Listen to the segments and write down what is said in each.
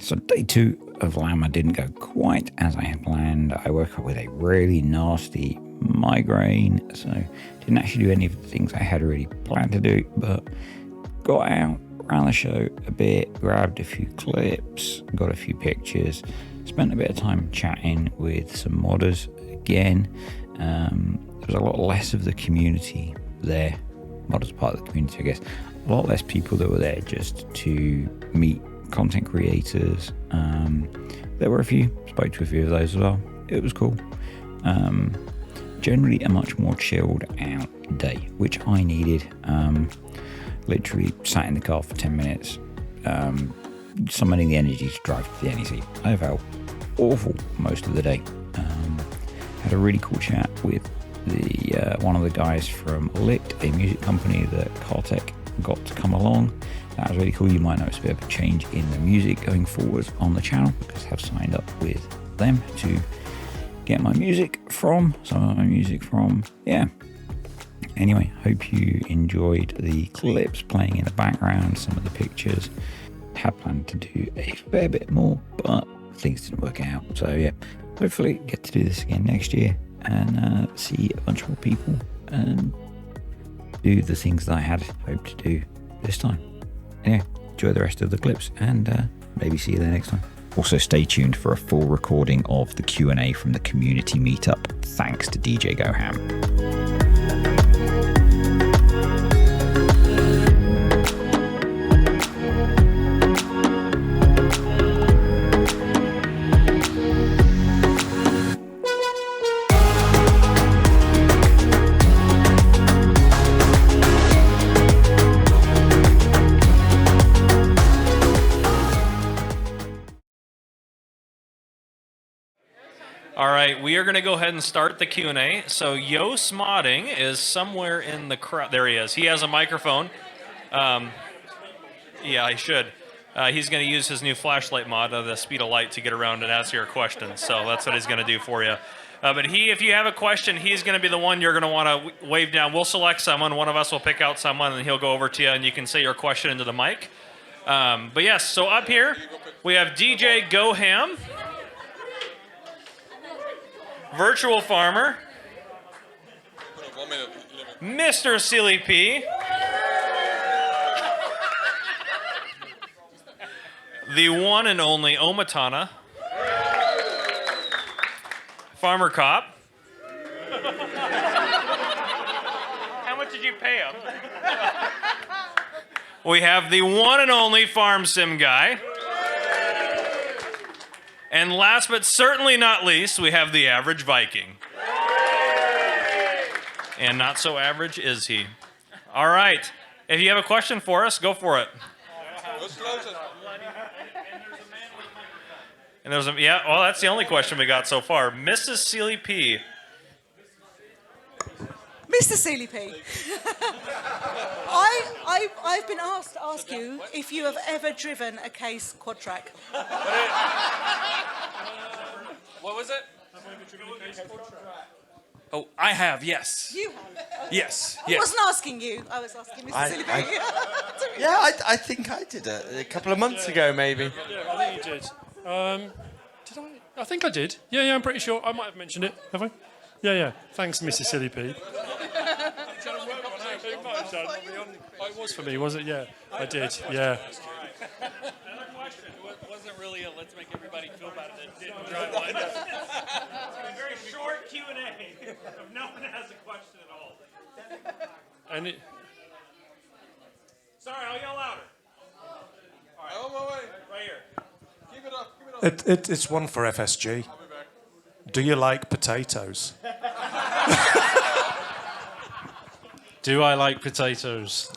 So day 2 of LAMMA didn't go quite as I had planned. I woke up with a really nasty migraine, so didn't actually do any of the things I had already planned to do, but got out, ran the show a bit, grabbed a few clips, got a few pictures, spent a bit of time chatting with some modders again. There was a lot less of the community there, modders part of the community I guess, a lot less people that were there just to meet content creators. There were a few, spoke to a few of those as well. It was cool. Generally a much more chilled out day, which I needed. Literally sat in the car for 10 minutes, summoning the energy to drive to the NEC. I felt awful most of the day. Had a really cool chat with the one of the guys from Lit, a music company that Kartek got to come along. That was really cool. You might notice a bit of a change in the music going forward on the channel because I've signed up with them to get my music from, some of my music from, yeah. Anyway, hope you enjoyed the clips playing in the background, some of the pictures. Had planned to do a fair bit more, but things didn't work out. So yeah, hopefully get to do this again next year and see a bunch more people and do the things that I had hoped to do this time. Yeah, enjoy the rest of the clips and maybe see you there next time. Also stay tuned for a full recording of the Q&A from the community meetup. Thanks to DJ GoHam. All right, we are going to go ahead and start the Q&A. So Yos Modding is somewhere in the crowd. There he is. He has a microphone. Yeah, I should. He's going to use his new flashlight mod, the speed of light, to get around and ask your questions. So that's what he's going to do for you. But if you have a question, he's going to be the one you're going to want to wave down. We'll select someone. One of us will pick out someone, and he'll go over to you, and you can say your question into the mic. But yes, so up here, we have DJ GoHam. Virtual Farmer, Mr. Silly P, the one and only Omatana, Farmer Cop. How much did you pay him? We have the one and only Farm Sim Guy. And last but certainly not least, we have the average Viking. And not so average is he. All right. If you have a question for us, go for it. And there's yeah, well, that's the only question we got so far. Mrs. Sealy P. Mr. Sealy P. I've been asked to ask you if you have ever driven a Case quad track. What was it? Oh, I have, yes. You have? Yes, I wasn't asking you. I was asking Mr. Sealy P. I think I did it a couple of months ago, maybe. Yeah, I think you did. Did I? I think I did. Yeah, I'm pretty sure. I might have mentioned it. Have I? Yeah. Thanks, Mrs. Silly P. It was for me, was it? Yeah, I did. Yeah. Another question. It wasn't really a let's make everybody feel about it. It didn't drive one. It's a very short Q&A if no one has a question at all. And it. Sorry, I'll yell louder. All right. On my way. Right here. Keep it up. Keep it up. It's one for FSG. I'll be back. Do you like potatoes? Do I like potatoes?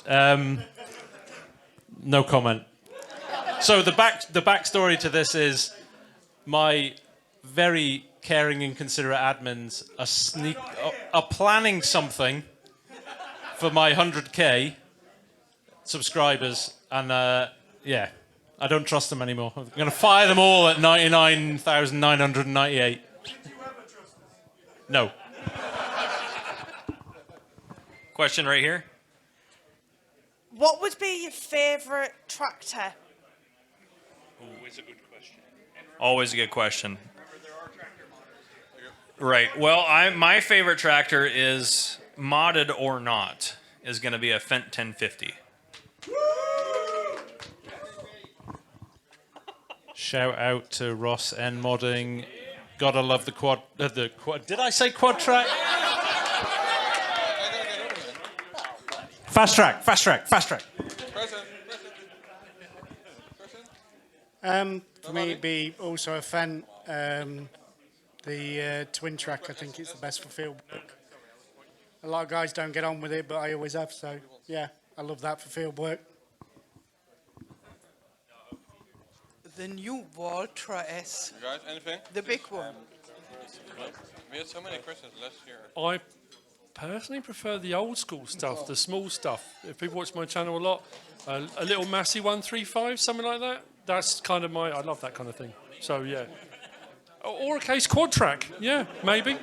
No comment. So the backstory to this is my very caring and considerate admins are planning something for my 100k subscribers, and yeah, I don't trust them anymore. I'm going to fire them all at 99,998. Did you ever trust us? No. Question right here. What would be your favourite tractor? Ooh, Always a good question. Always a good question. Right. Well, my favorite tractor is modded or not is going to be a Fendt 1050. Shout out to Ross N Modding. Gotta love the quad. Did I say quad track? Fast track. Fast track. Fast track. For me, it'd be also a Fendt. The twin track, I think it's the best for field work. A lot of guys don't get on with it, but I always have. So yeah, I love that for field work. The new Valtra S, Guys, anything? the big one. We had so many questions last year. I personally prefer the old school stuff, the small stuff. If people watch my channel a lot, a little Massey 135, something like that. That's kind of I love that kind of thing. So yeah. Or a case quad track. Yeah, maybe.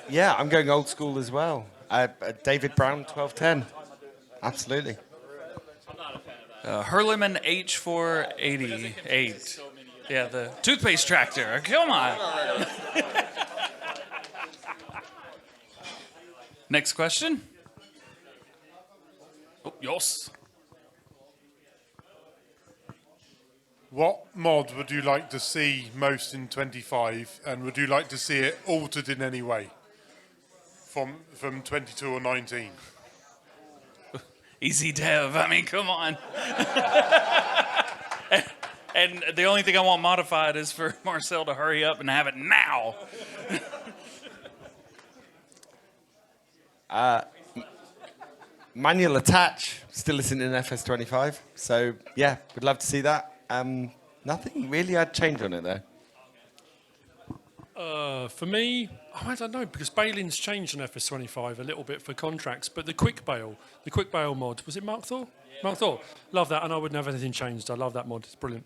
Yeah, I'm going old school as well. David Brown, 1210. Absolutely. Hurliman H488. Yeah, the toothpaste tractor. Come on. Next question. Oh, yes. What mod would you like to see most in 25, and would you like to see it altered in any way from 22 or 19? Easy dev. I mean, come on. and the only thing I want modified is for Marcel to hurry up and have it now. Manual attach still isn't in FS25, so yeah, would love to see that. Nothing really I'd change on it though. For me, I don't know, because bailing's changed on FS25 a little bit for contracts, but the quick bail mod, was it Mark Thor? Yeah. Mark Thor. Love that, and I wouldn't have anything changed. I love that mod. It's brilliant.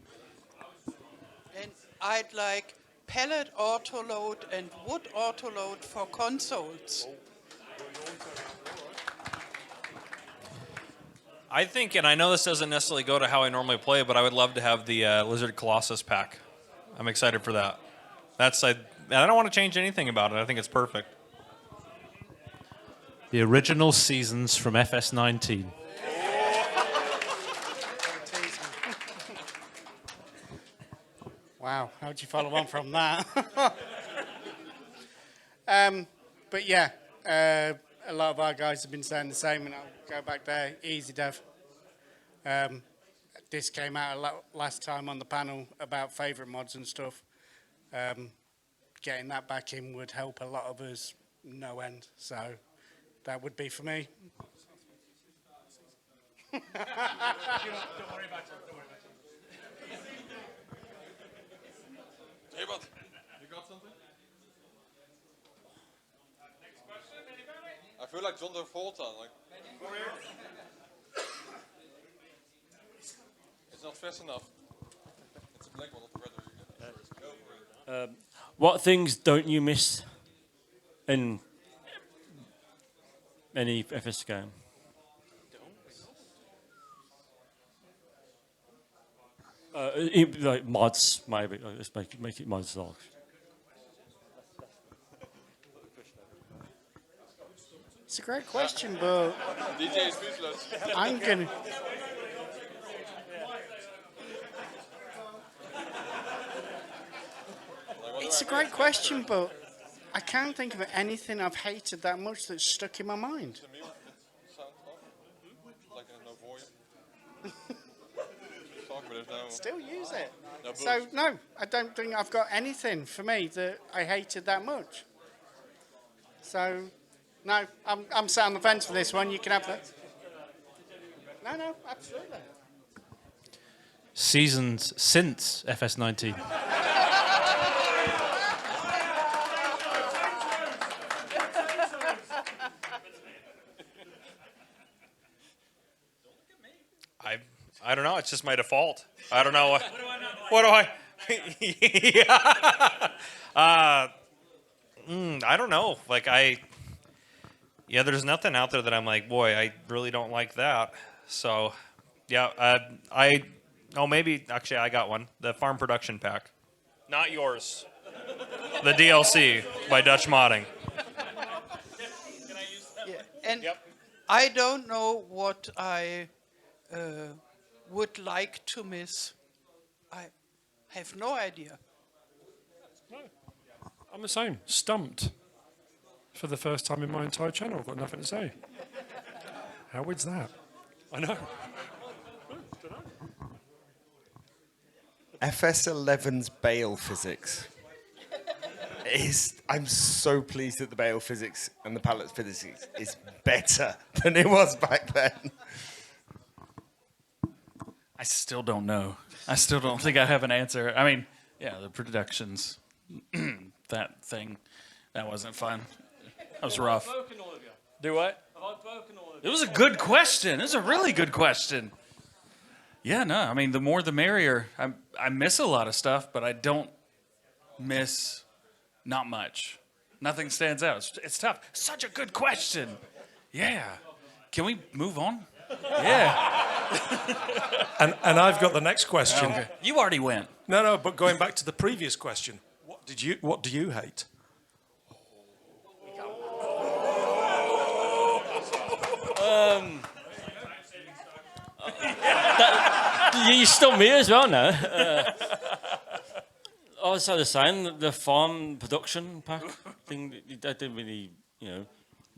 And I'd like pellet autoload and wood autoload for consoles. I think, and I know this doesn't necessarily go to how I normally play, but I would love to have the Lizard Colossus pack. I'm excited for that. I don't want to change anything about it. I think it's perfect. The original seasons from FS19. Wow, how'd you follow on from that? But yeah, a lot of our guys have been saying the same, and I'll go back there. Easy dev. This came out last time on the panel about favourite mods and stuff. Getting that back in would help a lot of us no end. So that would be for me. Don't worry about it. Hey, but you got something? Next question, anybody? I feel like John Travolta. Like, it's not fast enough. It's a black one, not the red one. Go for it. What things don't you miss in any FS game? Like mods, maybe. Let's make it mods like. It's a great question, but DJ is speechless. I'm gonna. It's a great question, but I can't think of anything I've hated that much that's stuck in my mind. Still use it. So no, I don't think I've got anything for me that I hated that much. So no, I'm sat on the fence for this one. You can have that. No, absolutely. Seasons since FS19. I don't know. It's just my default. I don't know. What do I? Yeah. I don't know. Like Yeah, there's nothing out there that I'm like, boy, I really don't like that. So, yeah, maybe, actually, I got one. The Farm Production Pack. Not yours. The DLC by Dutch Modding. Yeah, and I don't know what I would like to miss. I have no idea. I'm the same. Stumped. For the first time in my entire channel. I've got nothing to say. How weird's that? I know. FS11's Bale physics I'm so pleased that the Bale physics and the pallet physics is better than it was back then. I still don't know. I still don't think I have an answer. I mean, yeah, the productions, that thing, that wasn't fun. That was rough. Do what? It was a good question. It was a really good question. Yeah, no, I mean, the more the merrier. I miss a lot of stuff, but I don't miss not much. Nothing stands out. It's tough. Such a good question. Yeah. Can we move on? Yeah. And I've got the next question. Okay. You already went. No, but going back to the previous question, what do you hate? You stumped me as well now. I was the same. The farm production pack thing. That didn't really, we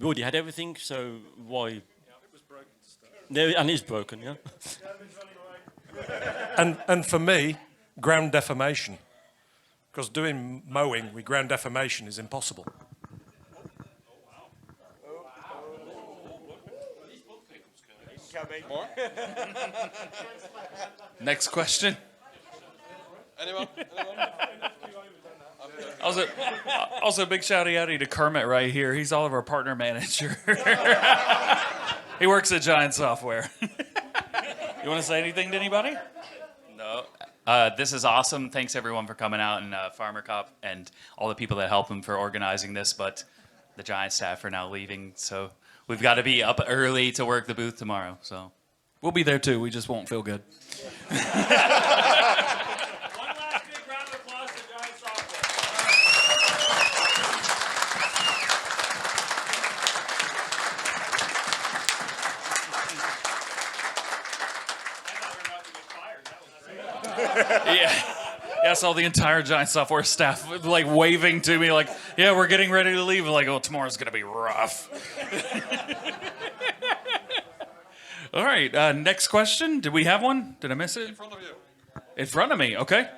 already had everything. So why? It was broken. And it's broken. Yeah. And for me, ground deformation, because doing mowing with ground deformation is impossible. More? Next question. Anyone? Also, big shouty outy to Kermit right here. He's all of our partner manager. He works at Giant Software. You want to say anything to anybody? No. This is awesome. Thanks everyone for coming out, and Farmer Cop and all the people that helped him for organizing this. But the Giant staff are now leaving, so we've got to be up early to work the booth tomorrow. So we'll be there too. We just won't feel good. Yeah, I saw the entire Giant Software staff like waving to me, like, "Yeah, we're getting ready to leave." I'm like, "Oh, tomorrow's gonna be rough." All right, next question. Did we have one? Did I miss it? In front of you. In front of me. Okay.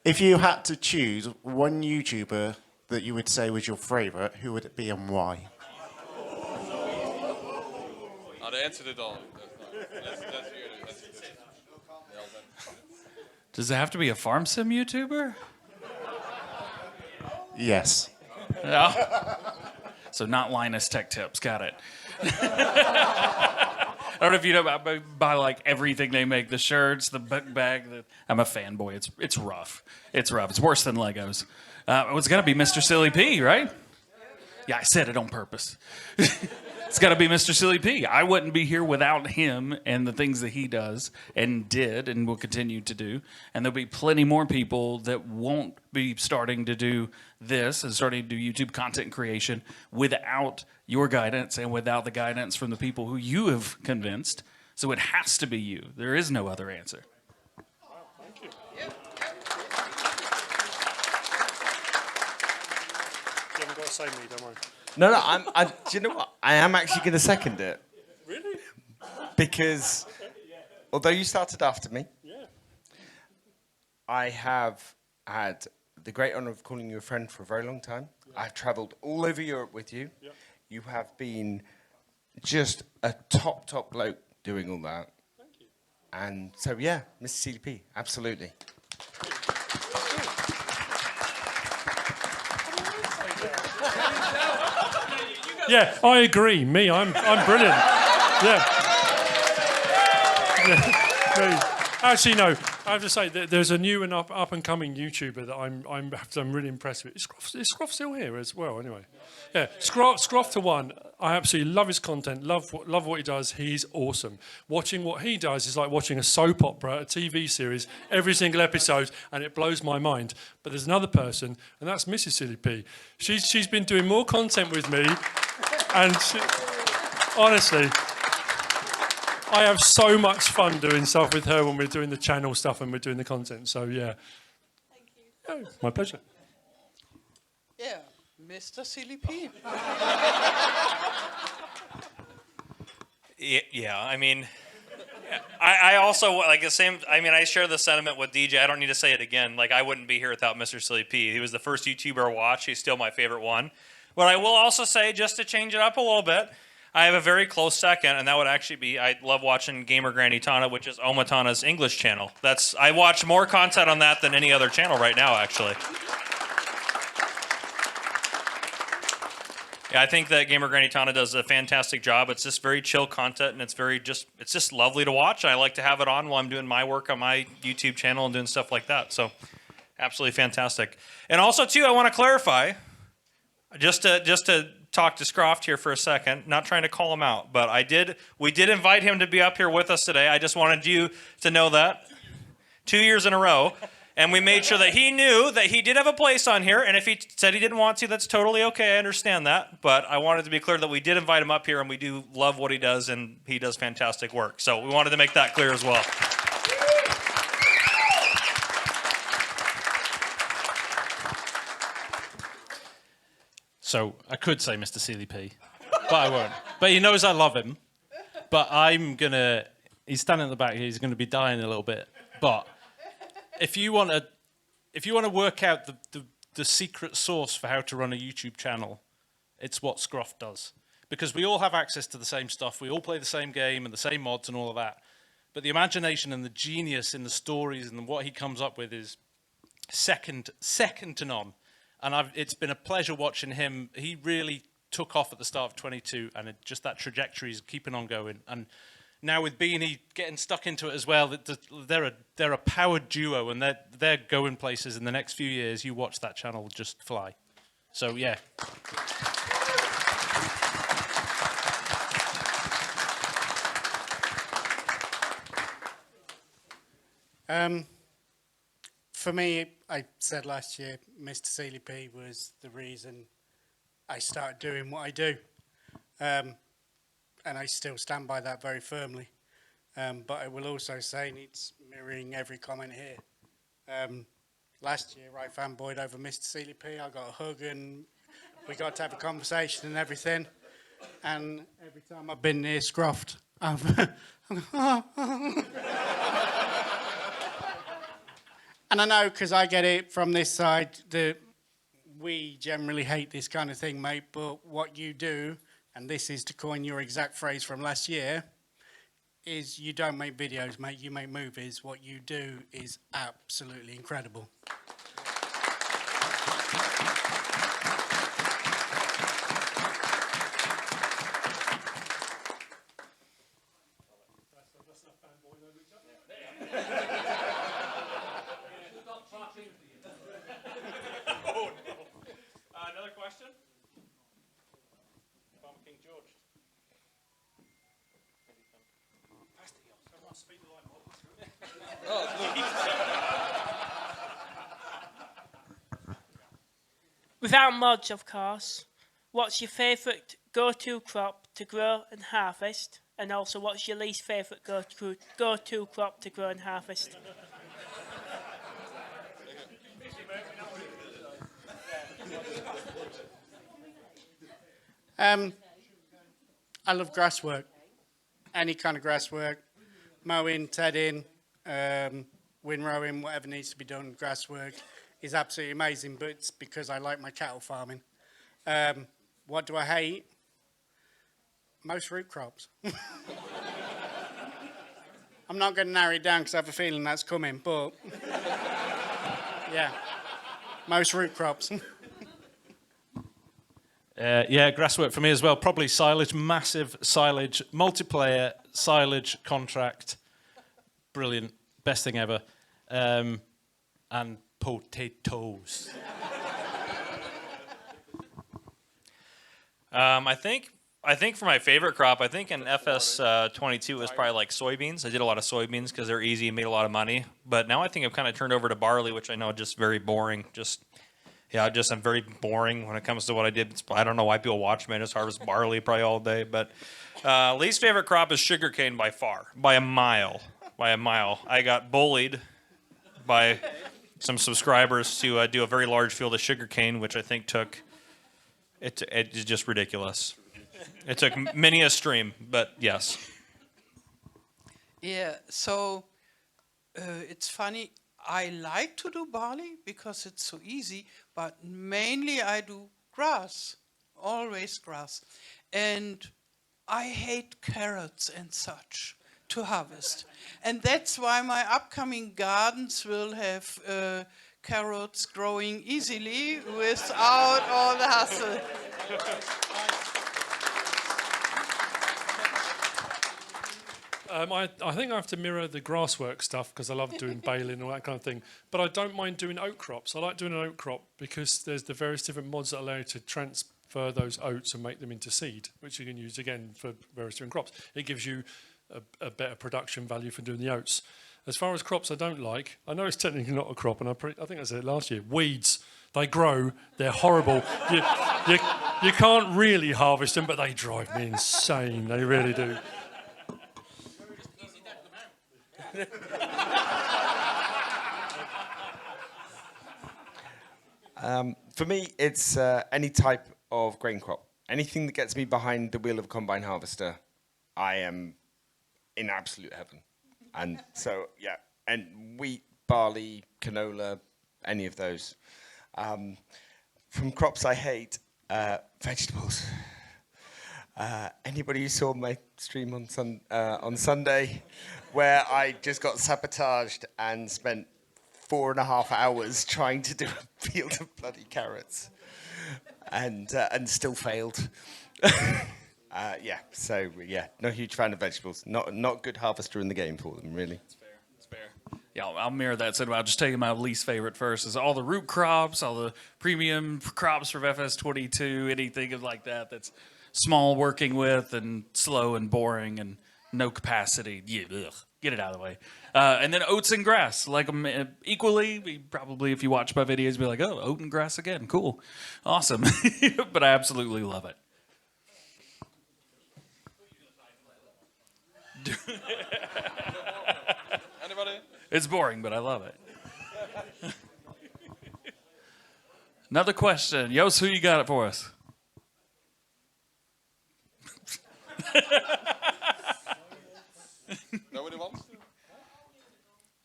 If you had to choose one YouTuber that you would say was your favourite, who would it be and why? The answer to all. Does it have to be a farm sim YouTuber? Yes. Yeah. So not Linus Tech Tips. Got it. I don't know if you know, I buy like everything they make. The shirts, the book bag. I'm a fanboy. It's rough. It's rough. It's worse than Legos. It's got to be Mr. Silly P, right? Yeah, I said it on purpose. It's got to be Mr. Silly P. I wouldn't be here without him and the things that he does and did and will continue to do. And there'll be plenty more people that won't be starting to do this and starting to do YouTube content creation without your guidance and without the guidance from the people who you have convinced. So it has to be you. There is no other answer. Thank you. You haven't got to say me, don't worry. No, do you know what? I am actually going to second it. Really? Because although you started after me, I have had the great honour of calling you a friend for a very long time. I've travelled all over Europe with you. You have been just a top bloke doing all that. Thank you. And so, yeah, Mr. CDP, absolutely. Yeah, I agree. I'm brilliant. Yeah. Me. Actually, no. I have to say that there's a new and up and coming YouTuber that I'm really impressed with. Is Scruff still here as well? Anyway, yeah, Scruff to one. I absolutely love his content. Love what he does. He's awesome. Watching what he does is like watching a soap opera, a TV series, every single episode, and it blows my mind. But there's another person, and that's Mrs. Silly P. She's been doing more content with me, and honestly, I have so much fun doing stuff with her when we're doing the channel stuff and we're doing the content. So yeah. Thank you. Oh, my pleasure. Yeah, Mr. Silly P. Yeah, I mean, I also like the same. I mean, I share the sentiment with DJ. I don't need to say it again. Like, I wouldn't be here without Mr. Silly P. He was the first YouTuber I watched. He's still my favorite one. But I will also say, just to change it up a little bit, I have a very close second, and that would actually be, I love watching Gamer Granny Tana, which is Omatana's English channel. I watch more content on that than any other channel right now, actually. Yeah, I think that Gamer Granny Tana does a fantastic job. It's just very chill content, and it's just lovely to watch. I like to have it on while I'm doing my work on my YouTube channel and doing stuff like that. So, absolutely fantastic. And also, too, I want to clarify, just to talk to Scroft here for a second, not trying to call him out, but we did invite him to be up here with us today. I just wanted you to know that 2 years in a row, and we made sure that he knew that he did have a place on here, and if he said he didn't want to, that's totally okay. I understand that, but I wanted to be clear that we did invite him up here, and we do love what he does, and he does fantastic work. So we wanted to make that clear as well. So I could say Mr. Sealy P, but I won't. But he knows I love him. But he's standing at the back here, he's gonna be dying a little bit. But if you want to work out the secret sauce for how to run a YouTube channel, it's what Scruff does. Because we all have access to the same stuff, we all play the same game and the same mods and all of that. But the imagination and the genius in the stories and what he comes up with is second to none. And it's been a pleasure watching him. He really took off at the start of 22, and just that trajectory is keeping on going. And now with Beanie getting stuck into it as well, they're a powered duo, and they're going places in the next few years. You watch that channel just fly. So yeah. For me, I said last year, Mr. Sealy P was the reason I started doing what I do. And I still stand by that very firmly. But I will also say, and it's mirroring every comment here. Last year, I fanboyed over Mr. Sealy P. I got a hug and we got to have a conversation and everything. And every time I've been near Scroft, and I know, because I get it from this side, that we generally hate this kind of thing, mate, but what you do, and this is to coin your exact phrase from last year, is you don't make videos, mate, you make movies. What you do is absolutely incredible. Another question? From King George. Without mods, of course, what's your favourite go-to crop to grow and harvest? And also, what's your least favourite go-to crop to grow and harvest? I love grass work. Any kind of grass work. Mowing, tedding, windrowing, whatever needs to be done, grass work is absolutely amazing, but it's because I like my cattle farming. What do I hate? Most root crops. I'm not going to narrow it down because I have a feeling that's coming, but yeah, most root crops. Yeah, grasswork for me as well. Probably silage, massive silage, multiplayer silage contract. Brilliant, best thing ever. and potatoes. I think for my favorite crop, I think in FS 22 it was probably like soybeans. I did a lot of soybeans because they're easy and made a lot of money. But now I think I've kind of turned over to barley, which I know just very boring. I'm very boring when it comes to what I did. I don't know why people watch me. I just harvest barley probably all day. But least favorite crop is sugarcane by far, by a mile. By a mile. I got bullied by some subscribers to do a very large field of sugarcane, which I think took. It is just ridiculous. It took many a stream, but yes. Yeah, so it's funny. I like to do barley because it's so easy, but mainly I do grass, always grass. And I hate carrots and such to harvest. And that's why my upcoming gardens will have carrots growing easily without all the hassle. I think I have to mirror the grasswork stuff because I love doing baling and all that kind of thing. But I don't mind doing oat crops. I like doing an oat crop because there's the various different mods that allow you to transfer those oats and make them into seed, which you can use again for various different crops. It gives you a better production value for doing the oats. As far as crops I don't like, I know it's technically not a crop, and I think I said it last year, weeds. They grow, they're horrible. You can't really harvest them, but they drive me insane. They really do. For me, it's any type of grain crop. Anything that gets me behind the wheel of a combine harvester, I am in absolute heaven. And so, yeah, and wheat, barley, canola, any of those. From crops I hate, vegetables. Anybody who saw my stream on Sunday, where I just got sabotaged and spent 4.5 hours trying to do a field of bloody carrots, and still failed. No huge fan of vegetables. Not good harvester in the game for them, really. It's fair. Yeah, I'll mirror that. So I'll just take my least favorite first. Is all the root crops, all the premium crops from FS22, anything like that that's small working with and slow and boring and no capacity. Yeah, ugh, get it out of the way. And then oats and grass, like them equally. We probably, if you watch my videos, be like, oh, oat and grass again, cool, awesome. But I absolutely love it. Anybody? It's boring, but I love it. Another question. Yos, who you got it for us? Nobody wants?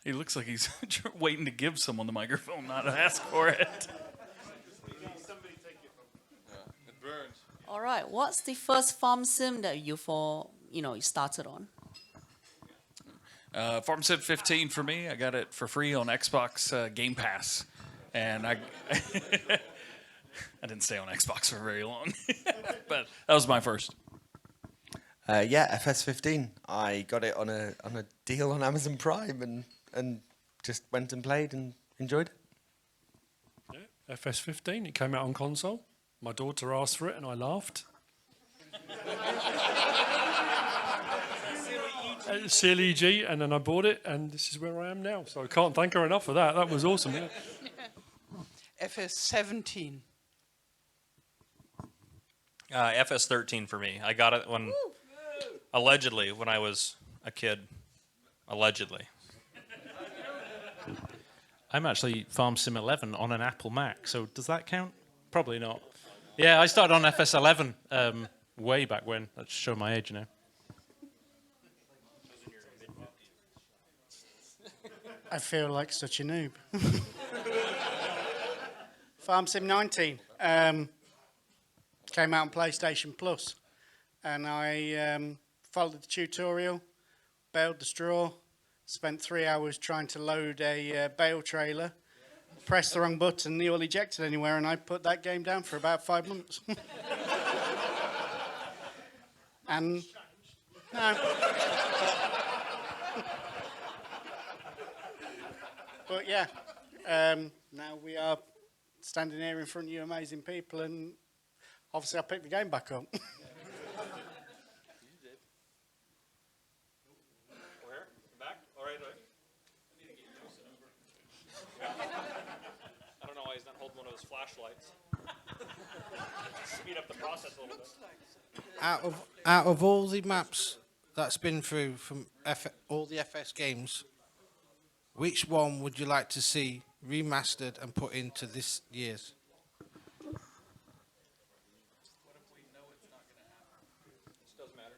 He looks like he's waiting to give someone the microphone, not ask for it. It burns. All right. What's the first farm sim that you started on? Farm Sim 15 for me. I got it for free on Xbox Game Pass, and I didn't stay on Xbox for very long, but that was my first. FS15. I got it on a deal on Amazon Prime and just went and played and enjoyed it. Yeah, FS15. It came out on console. My daughter asked for it, and I laughed. CLEG, and then I bought it, and this is where I am now. So I can't thank her enough for that. That was awesome. Yeah. FS17. FS13 for me. I got it allegedly when I was a kid. Allegedly. I'm actually Farm Sim 11 on an Apple Mac, so does that count? Probably not. Yeah, I started on FS11 way back when. Let's show my age now. I feel like such a noob. Farm Sim 19 came out on PlayStation Plus, and I followed the tutorial, baled the straw, spent 3 hours trying to load a bale trailer, pressed the wrong button, the oil ejected anywhere, and I put that game down for about 5 months. And no. But yeah, now we are standing here in front of you amazing people, and obviously I picked the game back up. Where? Back? All right. I don't know why he's not holding one of those flashlights. Speed up the process a little bit. Out of all the maps that's been through from all the FS games, which one would you like to see remastered and put into this year's? Doesn't matter.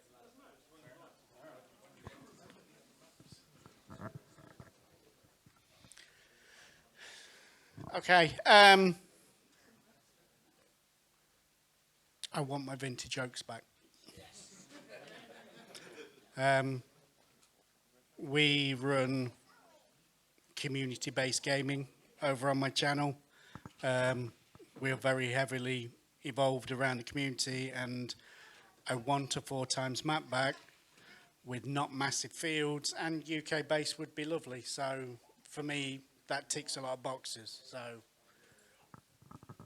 Okay. I want my vintage oaks back. We run community-based gaming over on my channel. We are very heavily evolved around the community, and I want a 4x map back with not massive fields, and UK base would be lovely. So for me, that ticks a lot of boxes. So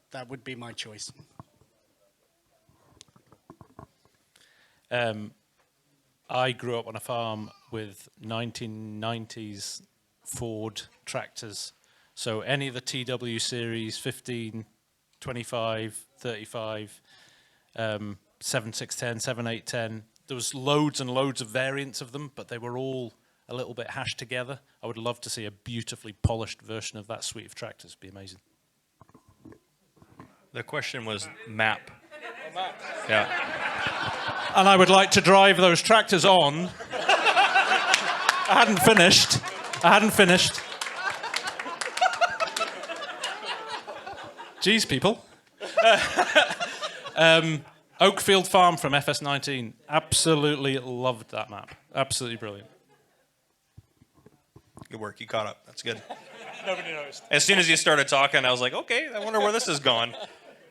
that would be my choice. I grew up on a farm with 1990s Ford tractors. So any of the TW series, 15, 25, 35, 7610, 7810, there was loads and loads of variants of them, but they were all a little bit hashed together. I would love to see a beautifully polished version of that suite of tractors. It'd be amazing. The question was map. Yeah. And I would like to drive those tractors on. I hadn't finished. Jeez, people. Oakfield Farm from FS19. Absolutely loved that map. Absolutely brilliant. Good work. You caught up. That's good. Nobody noticed. As soon as you started talking, I was like, okay, I wonder where this has gone.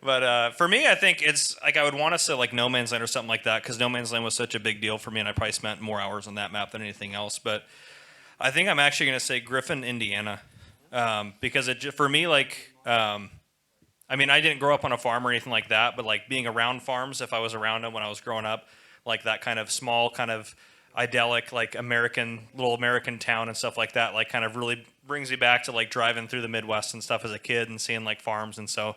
But for me, I think it's like I would want to say like No Man's Land or something like that, because No Man's Land was such a big deal for me, and I probably spent more hours on that map than anything else. But I think I'm actually going to say Griffin, Indiana, because for me, like, I mean, I didn't grow up on a farm or anything like that, but like being around farms, if I was around them when I was growing up, like that kind of small, kind of idyllic, like little American town and stuff like that, like kind of really brings me back to like driving through the Midwest and stuff as a kid and seeing like farms. And so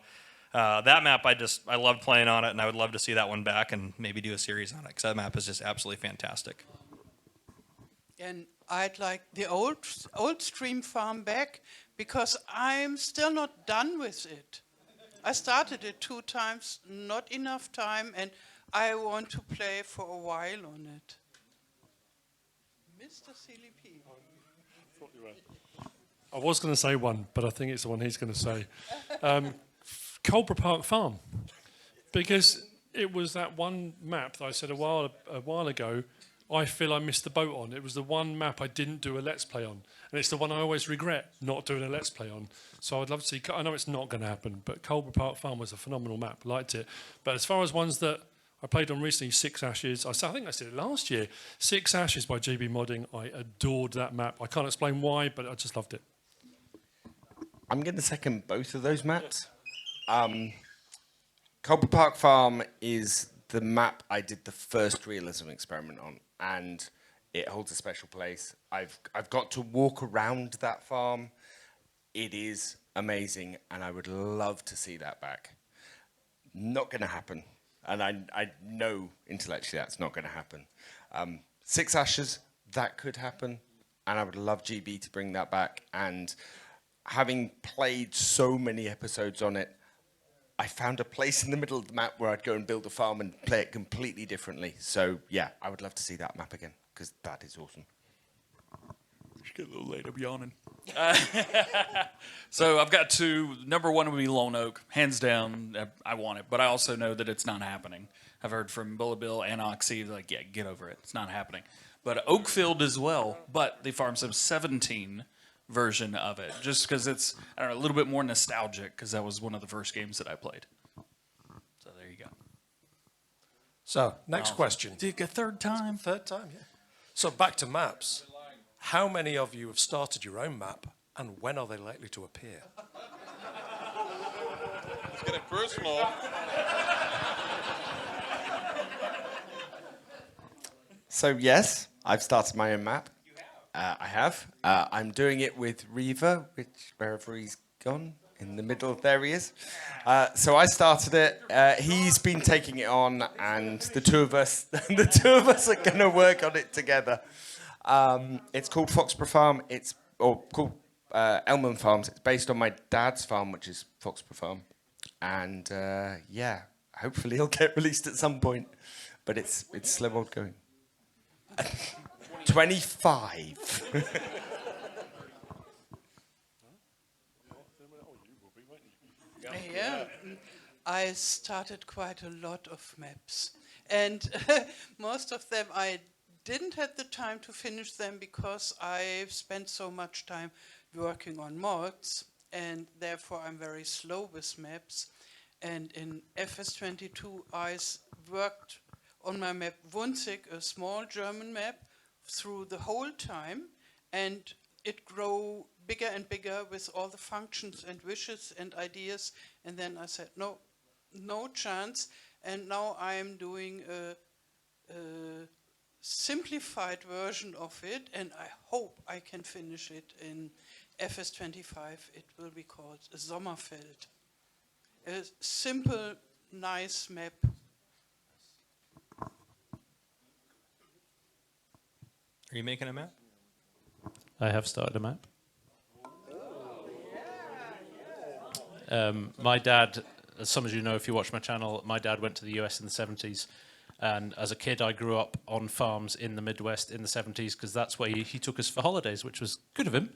that map, I loved playing on it, and I would love to see that one back and maybe do a series on it, because that map is just absolutely fantastic. And I'd like the old stream farm back, because I'm still not done with it. I started it 2 times, not enough time, and I want to play for a while on it. Mr. CLP. I was going to say one, but I think it's the one he's going to say. Colborough Park Farm, because it was that one map that I said a while ago, I feel I missed the boat on. It was the one map I didn't do a Let's Play on, and it's the one I always regret not doing a Let's Play on. So I'd love to see, I know it's not going to happen, but Colborough Park Farm was a phenomenal map, liked it. But as far as ones that I played on recently, Six Ashes, I think I said it last year, Six Ashes by GB Modding, I adored that map. I can't explain why, but I just loved it. I'm going to second both of those maps. Colborough Park Farm is the map I did the first realism experiment on, and it holds a special place. I've got to walk around that farm. It is amazing, and I would love to see that back. Not going to happen, and I know intellectually that's not going to happen. Six Ashes, that could happen, and I would love GB to bring that back. And having played so many episodes on it, I found a place in the middle of the map where I'd go and build a farm and play it completely differently. So yeah, I would love to see that map again, because that is awesome. Just get a little late, I'm yawning. So I've got 2. Number 1 would be Lone Oak, hands down. I want it, but I also know that it's not happening. I've heard from Bullet Bill and Oxy, like, yeah, get over it. It's not happening. But Oakfield as well, but the Farm Sim 17 version of it, just because it's, I don't know, a little bit more nostalgic, because that was one of the first games that I played. So there you go. So, next question. Dig a third time. Third time, yeah. So back to maps. How many of you have started your own map And when are they likely to appear? It's getting personal. So yes, I've started my own map. I have. I'm doing it with Reaver, which wherever he's gone, in the middle, there he is. So I started it. He's been taking it on, and the two of us are going to work on it together. It's called Foxborough Farm. Called Elman Farms. It's based on my dad's farm, which is Foxborough Farm, and yeah, hopefully it'll get released at some point. But it's slow old going. 25. Yeah, I started quite a lot of maps, and most of them I didn't have the time to finish them because I spent so much time working on mods, and therefore I'm very slow with maps. And in FS22 I worked on my map Wunzig, a small German map, through the whole time, and it grew bigger and bigger with all the functions and wishes and ideas, and then I said no chance, and now I'm doing a simplified version of it, and I hope I can finish it in FS25. It will be called Sommerfeld. A simple, nice map. Are you making a map? I have started a map. My dad, as some of you know if you watch my channel, my dad went to the US in the 70s. And as a kid, I grew up on farms in the Midwest in the 70s because that's where he took us for holidays, which was good of him.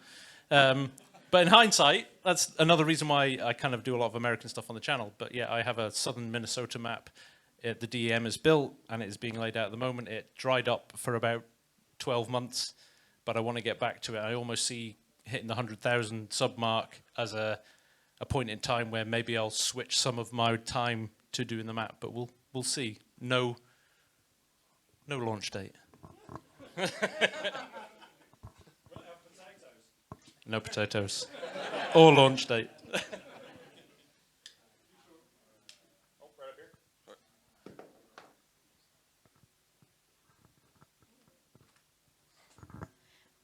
But in hindsight, that's another reason why I kind of do a lot of American stuff on the channel. But yeah, I have a southern Minnesota map. The DEM is built and it is being laid out at the moment. It dried up for about 12 months, but I want to get back to it. I almost see hitting the 100,000 sub mark as a point in time where maybe I'll switch some of my time to doing the map, but we'll see. No launch date. No potatoes. Or launch date.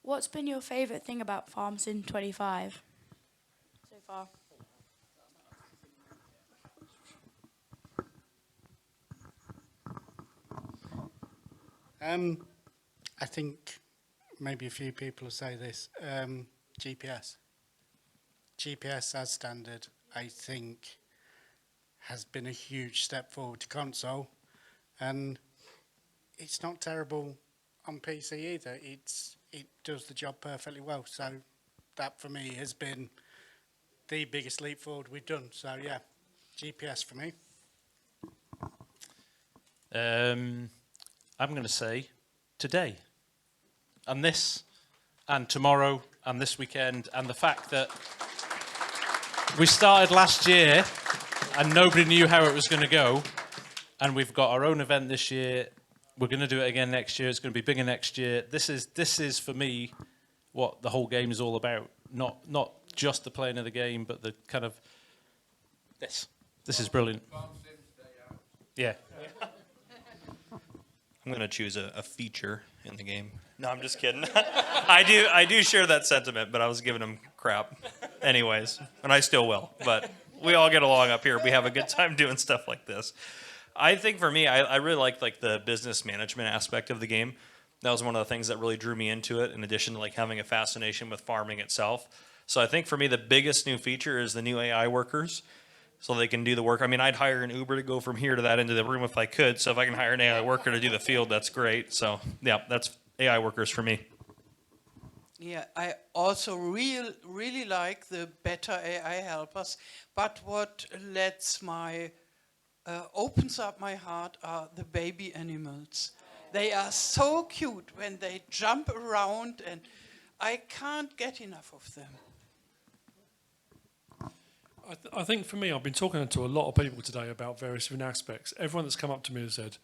What's been your favourite thing about Farms in 25 so far? I think maybe a few people will say this. GPS. GPS as standard, I think, has been a huge step forward to console, and it's not terrible on PC either. It does the job perfectly well. So that for me has been the biggest leap forward we've done. So yeah, GPS for me. I'm going to say today, and this, and tomorrow, and this weekend, and the fact that we started last year and nobody knew how it was going to go, and we've got our own event this year. We're going to do it again next year. It's going to be bigger next year. This is for me what the whole game is all about. Not just the playing of the game, but the kind of this. This is brilliant. Yeah. I'm going to choose a feature in the game. No, I'm just kidding. I do share that sentiment, but I was giving him crap anyways, and I still will. But we all get along up here. We have a good time doing stuff like this. I think for me, I really like the business management aspect of the game. That was one of the things that really drew me into it, in addition to like having a fascination with farming itself. So I think for me, the biggest new feature is the new AI workers. So they can do the work. I mean, I'd hire an Uber to go from here to that into the room if I could. So if I can hire an AI worker to do the field, that's great. So yeah, that's AI workers for me. Yeah, I also really like the better AI helpers. But what opens up my heart are the baby animals. They are so cute when they jump around, and I can't get enough of them. I think for me, I've been talking to a lot of people today about various different aspects. Everyone that's come up to me has said,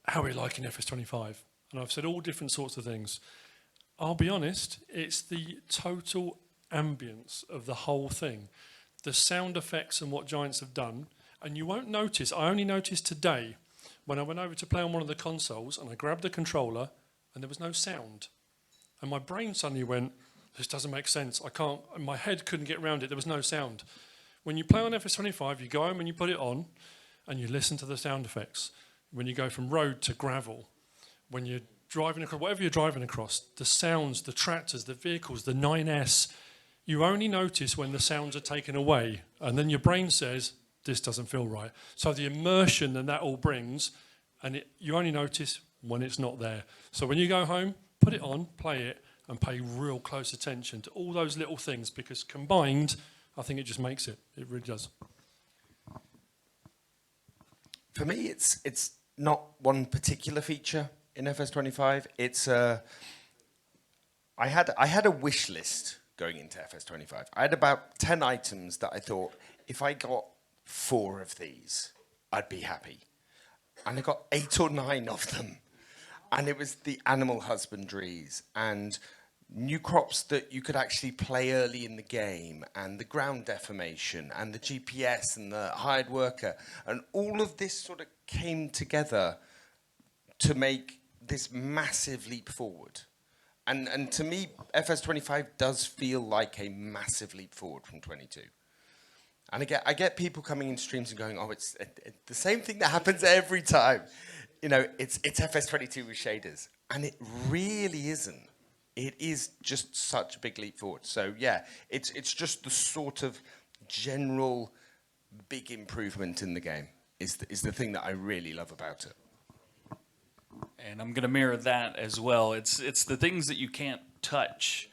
how are you liking FS25? And I've said all different sorts of things. I'll be honest, it's the total ambience of the whole thing, the sound effects and what Giants have done, and you won't notice, I only noticed today when I went over to play on one of the consoles and I grabbed the controller and there was no sound. And my brain suddenly went, this doesn't make sense. I can't, my head couldn't get around it. There was no sound. When you play on FS25, you go home and you put it on and you listen to the sound effects. When you go from road to gravel, when you're driving across, whatever you're driving across, the sounds, the tractors, the vehicles, the 9S, you only notice when the sounds are taken away. And then your brain says, this doesn't feel right. So the immersion that all brings, and you only notice when it's not there. So when you go home, put it on, play it, and pay real close attention to all those little things, because combined, I think it just makes it. It really does. For me, it's not one particular feature in FS25. It's I had a wish list going into FS25. I had about 10 items that I thought, if I got 4 of these, I'd be happy. And I got 8 or 9 of them. And it was the animal husbandries and new crops that you could actually play early in the game, and the ground deformation and the GPS and the hired worker. And all of this sort of came together to make this massive leap forward. And to me, FS25 does feel like a massive leap forward from 22. And I get people coming in streams and going, oh, it's the same thing that happens every time. You know, it's FS22 with shaders. And it really isn't. It is just such a big leap forward. So yeah, it's just the sort of general big improvement in the game is the thing that I really love about it. And I'm going to mirror that as well. It's the things that you can't touch.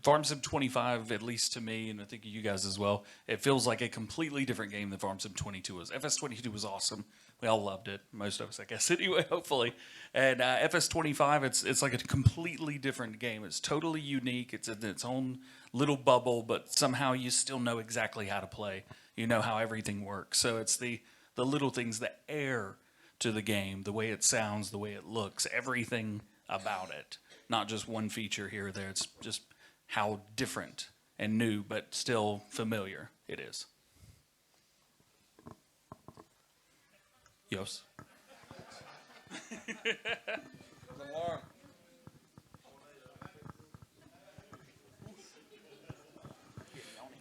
Farm Sim 25, at least to me, and I think you guys as well, it feels like a completely different game than Farm Sim 22 was. FS22 was awesome. We all loved it. Most of us, I guess, anyway, hopefully. And FS25, it's like a completely different game. It's totally unique. It's in its own little bubble, but somehow you still know exactly how to play. You know how everything works. So it's the little things, the air to the game, the way it sounds, the way it looks, everything about it. Not just one feature here or there. It's just how different and new, but still familiar it is. Yos.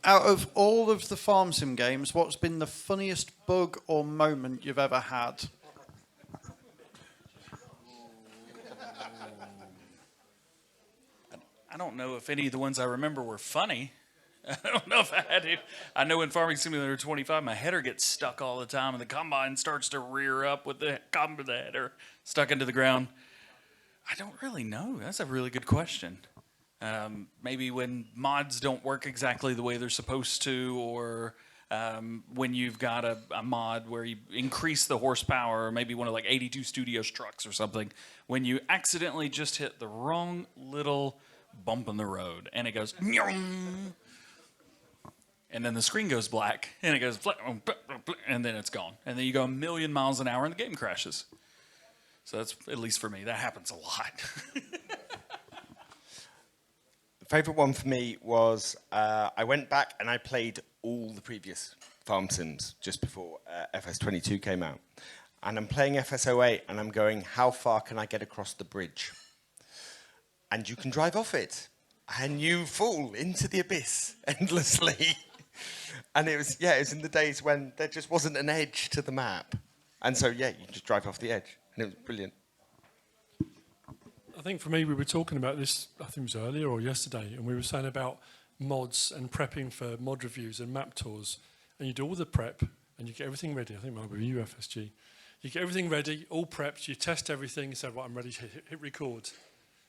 Out of all of the Farm Sim games, what's been the funniest bug or moment you've ever had? I don't know if any of the ones I remember were funny. I don't know if I had to. I know in Farming Simulator 25, my header gets stuck all the time, and the combine starts to rear up with the header stuck into the ground. I don't really know. That's a really good question. Maybe when mods don't work exactly the way they're supposed to, or when you've got a mod where you increase the horsepower, or maybe one of like 82 Studios trucks or something, when you accidentally just hit the wrong little bump in the road, and it goes, and then the screen goes black, and it goes, and then it's gone. And then you go 1,000,000 miles an hour, and the game crashes. So that's, at least for me, that happens a lot. The favourite one for me was I went back and I played all the previous Farm Sims just before FS22 came out. And I'm playing FS08, and I'm going, how far can I get across the bridge? And you can drive off it, and you fall into the abyss endlessly. And it was in the days when there just wasn't an edge to the map. And so, yeah, you just drive off the edge, and it was brilliant. I think for me, we were talking about this, I think it was earlier or yesterday, and we were saying about mods and prepping for mod reviews and map tours. And you do all the prep, and you get everything ready. I think it might be UFSG. You get everything ready, all prepped, you test everything, you say, right, I'm ready to hit record.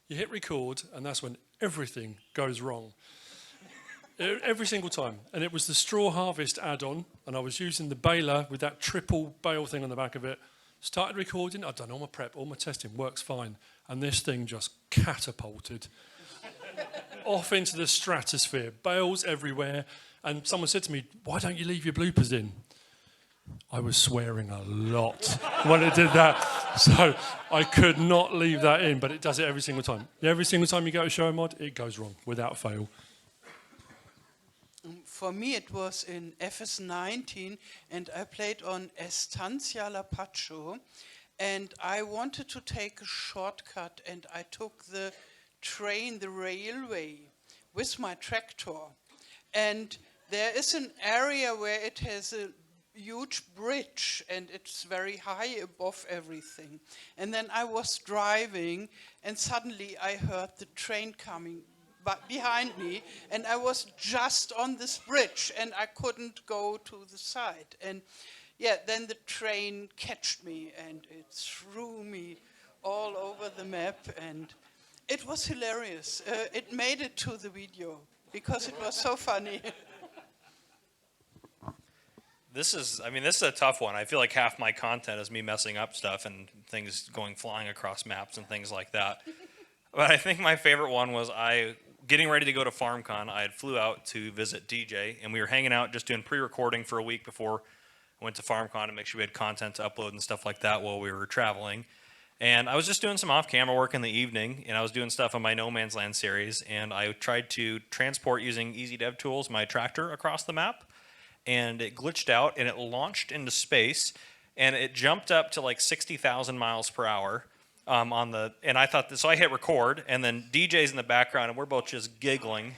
You hit record, and that's when everything goes wrong. Every single time. And it was the Straw Harvest add-on, and I was using the baler with that triple bale thing on the back of it. Started recording, I'd done all my prep, all my testing, works fine. And this thing just catapulted off into the stratosphere, bales everywhere. And someone said to me, why don't you leave your bloopers in? I was swearing a lot when it did that. So I could not leave that in, but it does it every single time. Every single time you go to show a mod, it goes wrong without fail. for me it was in FS19, and I played on Estancia La Pacho, and I wanted to take a shortcut, and I took the train, the railway, with my tractor. And there is an area where it has a huge bridge, and it's very high above everything. And then I was driving, and suddenly I heard the train coming behind me, and I was just on this bridge, and I couldn't go to the side. And yeah, then the train catched me, and it threw me all over the map, and it was hilarious. It made it to the video because it was so funny. This is a tough one. I feel like half my content is me messing up stuff and things going flying across maps and things like that. But I think my favorite one was getting ready to go to FarmCon. I had flew out to visit DJ, and we were hanging out just doing pre-recording for a week before I went to FarmCon to make sure we had content to upload and stuff like that while we were traveling. And I was just doing some off-camera work in the evening, and I was doing stuff on my No Man's Land series, and I tried to transport using Easy Dev Tools my tractor across the map, and it glitched out, and it launched into space, and it jumped up to like 60,000 miles per hour and I thought, so I hit record, and then DJ's in the background, and we're both just giggling,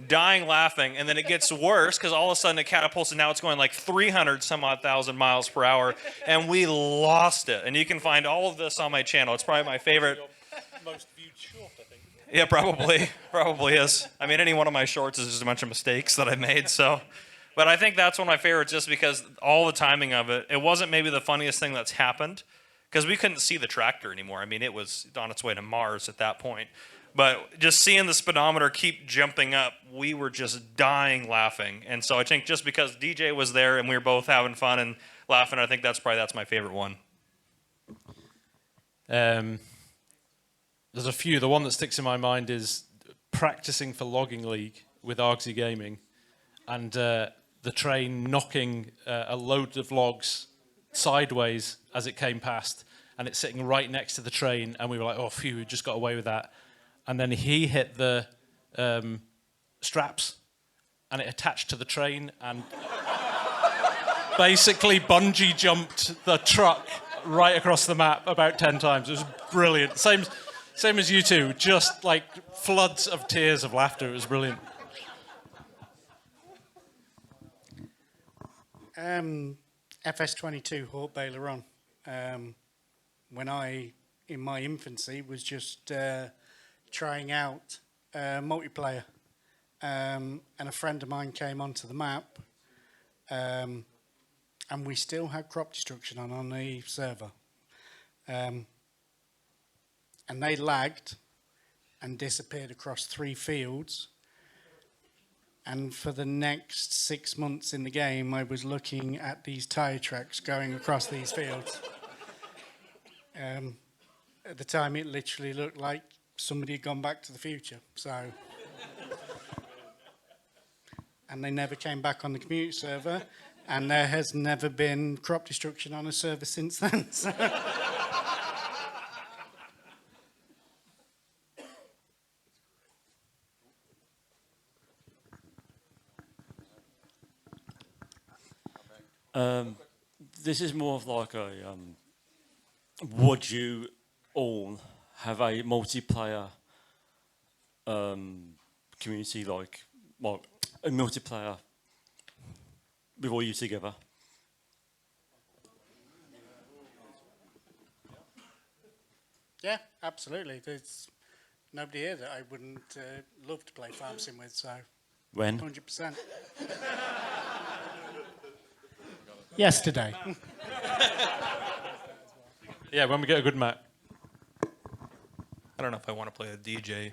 dying laughing, and then it gets worse because all of a sudden it catapults, and now it's going like 300 some odd thousand miles per hour, and we lost it. And you can find all of this on my channel. It's probably my favorite. Most viewed short, I think. Yeah, probably is. I mean, any one of my shorts is just a bunch of mistakes that I made. So, but I think that's one of my favorites, just because all the timing of it. It wasn't maybe the funniest thing that's happened, because we couldn't see the tractor anymore. I mean, it was on its way to Mars at that point. But just seeing the speedometer keep jumping up, we were just dying laughing. And so I think just because DJ was there and we were both having fun and laughing, I think that's my favorite one. There's a few. The one that sticks in my mind is practicing for Logging League with Argsy Gaming, and the train knocking a load of logs sideways as it came past, and it's sitting right next to the train, and we were like, oh phew, we just got away with that. And then he hit the straps, and it attached to the train, and basically bungee jumped the truck right across the map about 10 times. It was brilliant. Same as you two, just like floods of tears of laughter. It was brilliant. FS22 Hawk Baler on. When I, in my infancy, was just trying out multiplayer, and a friend of mine came onto the map, and we still had crop destruction on the server, and they lagged and disappeared across 3 fields. And for the next 6 months in the game, I was looking at these tyre tracks going across these fields. At the time, it literally looked like somebody had gone back to the future. So, and they never came back on the community server, and there has never been crop destruction on a server since then. So. This is more of like a would you all have a multiplayer community, like a multiplayer with all you together? Yeah, absolutely. There's nobody here that I wouldn't love to play Farm Sim with, so... When? 100%. Yesterday. Yeah, when we get a good map. I don't know if I want to play a DJ.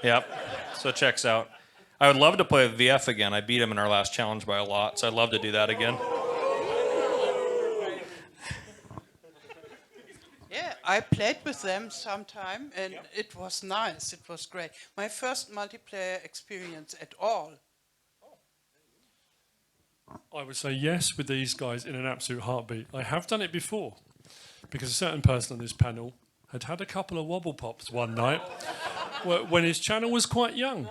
Yep. So it checks out. I would love to play with VF again. I beat him in our last challenge by a lot, so I'd love to do that again. Yeah, I played with them sometime, and it was nice. It was great. My first multiplayer experience at all. I would say yes with these guys in an absolute heartbeat. I have done it before, because a certain person on this panel had a couple of wobble pops one night, when his channel was quite young.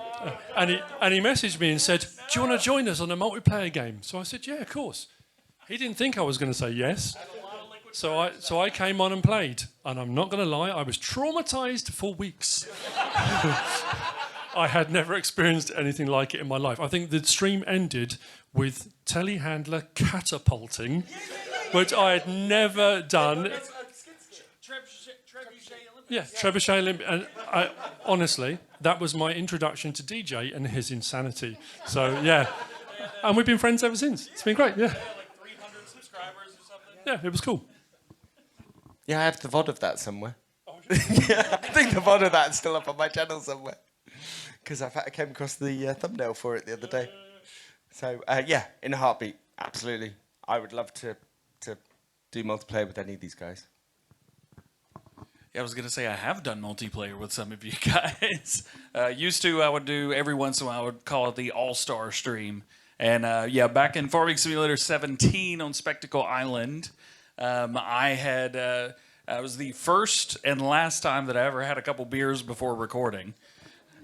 And he messaged me and said, do you want to join us on a multiplayer game? So I said, yeah, of course. He didn't think I was going to say yes. So I came on and played. And I'm not going to lie, I was traumatized for weeks. I had never experienced anything like it in my life. I think the stream ended with telehandler catapulting, which I had never done. Yeah, Trebuchet Olympic. And honestly, that was my introduction to DJ and his insanity. So, yeah. And we've been friends ever since. It's been great, yeah. Yeah, it was cool. Yeah, I have the VOD of that somewhere. Yeah, I think the VOD of that's still up on my channel somewhere. Because I came across the thumbnail for it the other day. So, yeah, in a heartbeat, absolutely. I would love to do multiplayer with any of these guys. Yeah, I was going to say I have done multiplayer with some of you guys. Used to, I would do every once in a while, I would call it the All-Star stream. And yeah, back in Farming Simulator 17 on Spectacle Island, I was the first and last time that I ever had a couple beers before recording.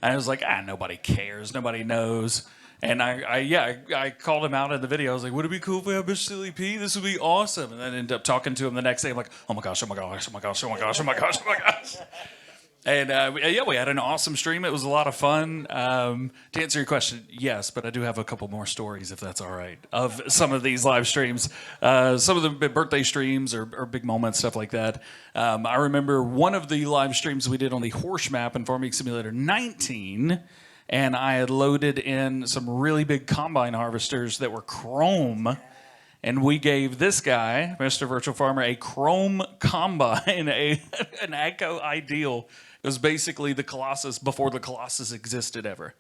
And I was like, nobody cares, nobody knows. And I called him out in the video. I was like, would it be cool if we had Mr. Silly P? This would be awesome. And then I ended up talking to him the next day. I'm like, oh my gosh, oh my gosh, oh my gosh, oh my gosh, oh my gosh, oh my gosh. And yeah, we had an awesome stream. It was a lot of fun. To answer your question, yes, but I do have a couple more stories, if that's all right, of some of these live streams. Some of the birthday streams or big moments, stuff like that. I remember one of the live streams we did on the horse map in Farming Simulator 19, and I had loaded in some really big combine harvesters that were chrome. And we gave this guy, Mr. Virtual Farmer, a chrome combine, an AGCO Ideal. It was basically the Colossus before the Colossus existed ever.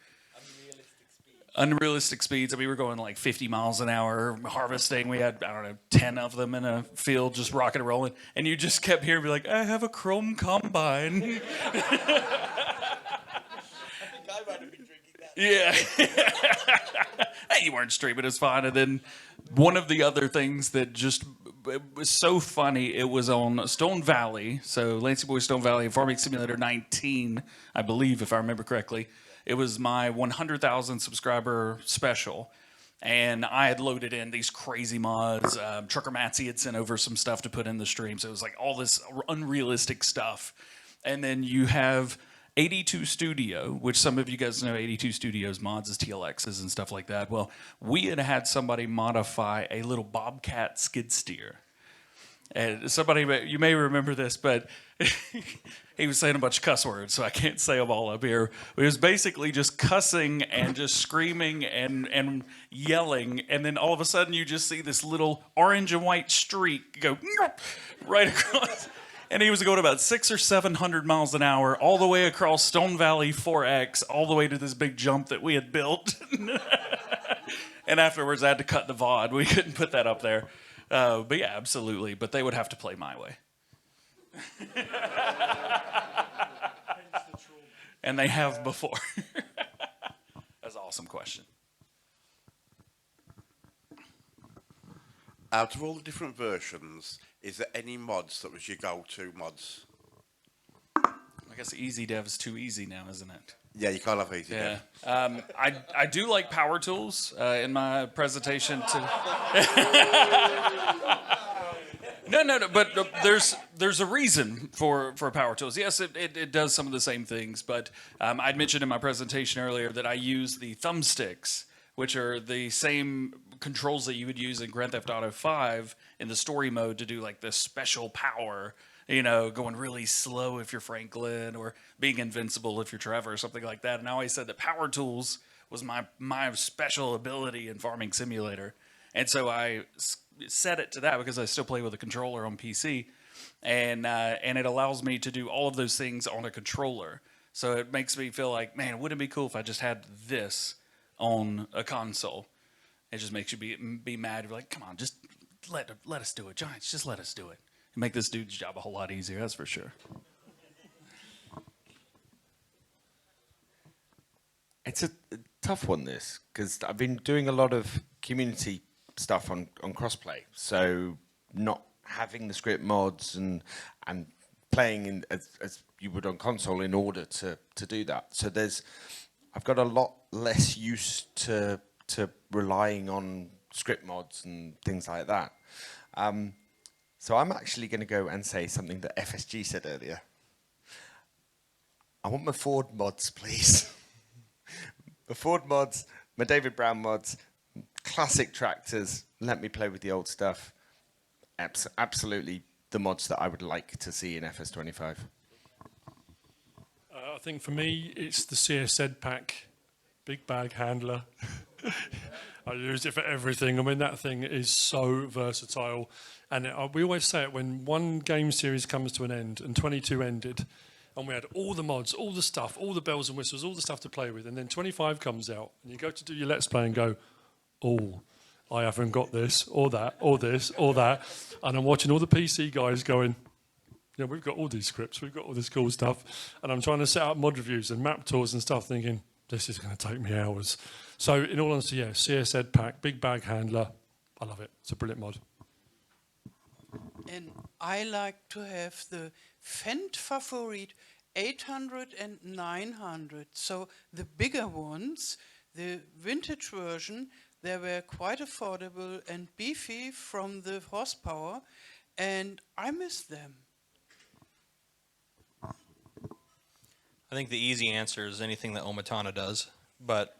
Unrealistic speeds. I mean, we were going like 50 miles an hour harvesting. We had, 10 of them in a field just rocking and rolling. And you just kept hearing me like, I have a chrome combine. Yeah. Hey, you weren't streaming, it's fine. And then one of the other things that just it was so funny, it was on Stone Valley. So Lancey Boy Stone Valley, Farming Simulator 19, I believe, if I remember correctly. It was my 100,000 subscriber special. And I had loaded in these crazy mods. Trucker Matsy had sent over some stuff to put in the stream. So it was like all this unrealistic stuff. And then you have 82 Studio, which some of you guys know 82 Studios mods is TLXs and stuff like that. Well, we had somebody modify a little Bobcat skid steer. And somebody, you may remember this, but he was saying a bunch of cuss words, so I can't say them all up here. It was basically just cussing and just screaming and yelling, and then all of a sudden you just see this little orange and white streak go right across. And he was going about 600 or 700 miles an hour all the way across Stone Valley 4X, all the way to this big jump that we had built. And afterwards, I had to cut the VOD. We couldn't put that up there. But yeah, absolutely. But they would have to play my way. And they have before. That's an awesome question. Out of all the different versions, is there any mods that was your go-to mods? I guess Easy Dev is too easy now, isn't it? Yeah, you can't have Easy Yeah. Dev. I do like Power Tools in my presentation. No, but there's a reason for Power Tools. Yes, it does some of the same things, but I'd mentioned in my presentation earlier that I use the thumbsticks, which are the same controls that you would use in Grand Theft Auto 5 in the story mode to do like this special power, going really slow if you're Franklin or being invincible if you're Trevor or something like that. And I always said that Power Tools was my special ability in Farming Simulator. And so I set it to that because I still play with a controller on PC. And it allows me to do all of those things on a controller. So it makes me feel like, man, wouldn't it be cool if I just had this on a console? It just makes you be mad. You're like, come on, just let us do it. Giants, just let us do it. And make this dude's job a whole lot easier, that's for sure. It's a tough one, this, because I've been doing a lot of community stuff on crossplay. So not having the script mods and playing as you would on console in order to do that. So I've got a lot less used to relying on script mods and things like that. So I'm actually going to go and say something that FSG said earlier. I want my Ford mods, please. My Ford mods, my David Brown mods, classic tractors. Let me play with the old stuff. Absolutely the mods that I would like to see in FS25. I think for me, it's the CSZ pack, big bag handler. I use it for everything. I mean, that thing is so versatile. And we always say it, when one game series comes to an end, and 22 ended, and we had all the mods, all the stuff, all the bells and whistles, all the stuff to play with, and then 25 comes out, and you go to do your Let's Play and go, oh, I haven't got this, or that, or this, or that. And I'm watching all the PC guys going, yeah, we've got all these scripts, we've got all this cool stuff. And I'm trying to set up mod reviews and map tours and stuff, thinking, this is going to take me hours. So in all honesty, yeah, CSZ pack, big bag handler, I love it. It's a brilliant mod. And I like to have the Fendt Favorit 800 and 900. So the bigger ones, the vintage version, they were quite affordable and beefy from the horsepower, and I miss them. I think the easy answer is anything that Omatana does, but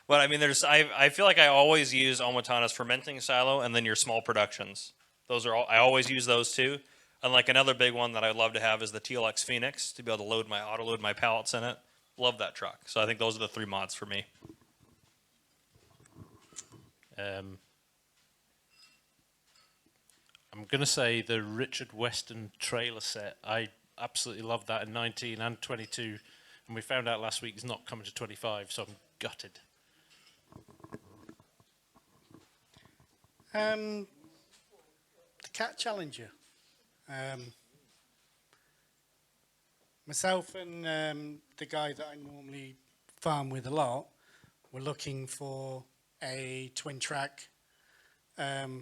but I mean, I feel like I always use Omatana's fermenting silo and then your small productions. Those are I always use those two. And like another big one that I'd love to have is the TLX Phoenix to be able to auto load my pallets in it. Love that truck. So I think those are the 3 mods for me. I'm going to say the Richard Weston trailer set. I absolutely love that in 19 and 22. And we found out last week it's not coming to 25, so I'm gutted. The Cat Challenger. Myself and the guy that I normally farm with a lot were looking for a twin track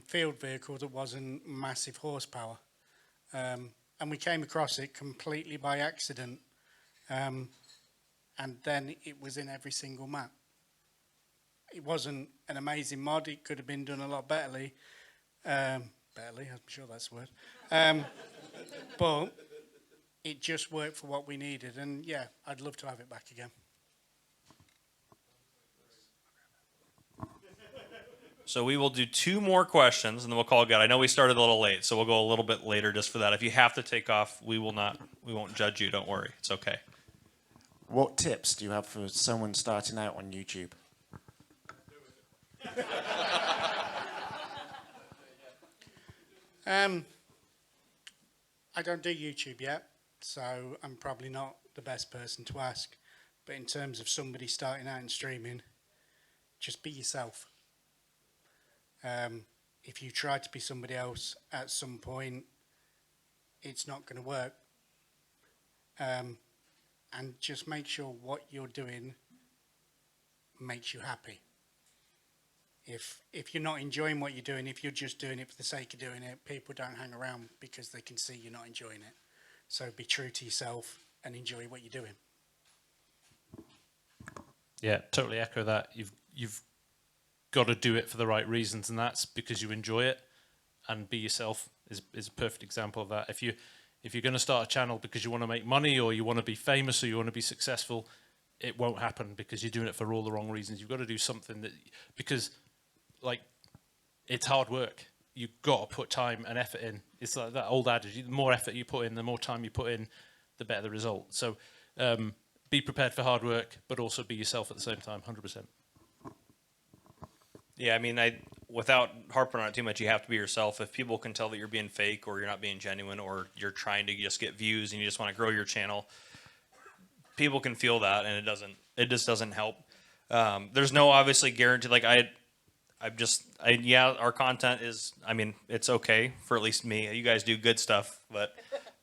field vehicle that wasn't massive horsepower. And we came across it completely by accident. And then it was in every single map. It wasn't an amazing mod. It could have been done a lot betterly. Betterly, I'm sure that's the word. But it just worked for what we needed. And yeah, I'd love to have it back again. So we will do 2 more questions and then we'll call it good. I know we started a little late, so we'll go a little bit later just for that. If you have to take off, we won't judge you, don't worry. It's okay. What tips do you have for someone starting out on YouTube? I don't do YouTube yet, so I'm probably not the best person to ask. But in terms of somebody starting out in streaming, just be yourself. If you try to be somebody else at some point, it's not going to work. And just make sure what you're doing makes you happy. If you're not enjoying what you're doing, if you're just doing it for the sake of doing it, people don't hang around because they can see you're not enjoying it. So be true to yourself and enjoy what you're doing. Yeah, totally echo that. You've got to do it for the right reasons, and that's because you enjoy it. And be yourself is a perfect example of that. If you're going to start a channel because you want to make money or you want to be famous or you want to be successful, it won't happen because you're doing it for all the wrong reasons. You've got to do something that, because like, it's hard work. You've got to put time and effort in. It's like that old adage, the more effort you put in, the more time you put in, the better the result. So be prepared for hard work, but also be yourself at the same time, 100%. Yeah, I mean, without harping on it too much, you have to be yourself. If people can tell that you're being fake or you're not being genuine or you're trying to just get views and you just want to grow your channel, people can feel that, and it just doesn't help. There's no obviously guarantee. Like yeah, our content is, I mean, it's okay for at least me. You guys do good stuff, but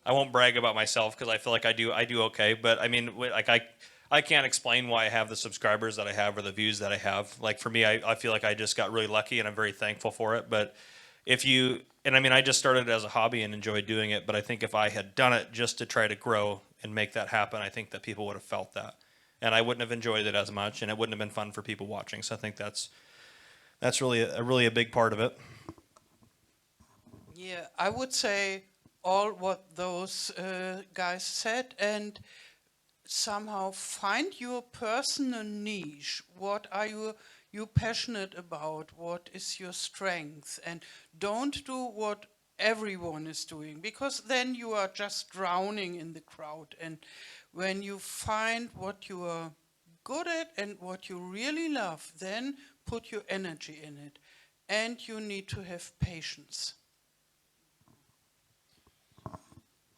I won't brag about myself because I feel like I do okay. But I mean, like I can't explain why I have the subscribers that I have or the views that I have. Like for me, I feel like I just got really lucky and I'm very thankful for it. But if you, and I mean, I just started it as a hobby and enjoyed doing it, but I think if I had done it just to try to grow and make that happen, I think that people would have felt that. And I wouldn't have enjoyed it as much, and it wouldn't have been fun for people watching. So I think that's really a big part of it. Yeah, I would say all what those guys said, and somehow find your personal niche. What are you passionate about? What is your strength? And don't do what everyone is doing, because then you are just drowning in the crowd. And when you find what you are good at and what you really love, then put your energy in it. And you need to have patience.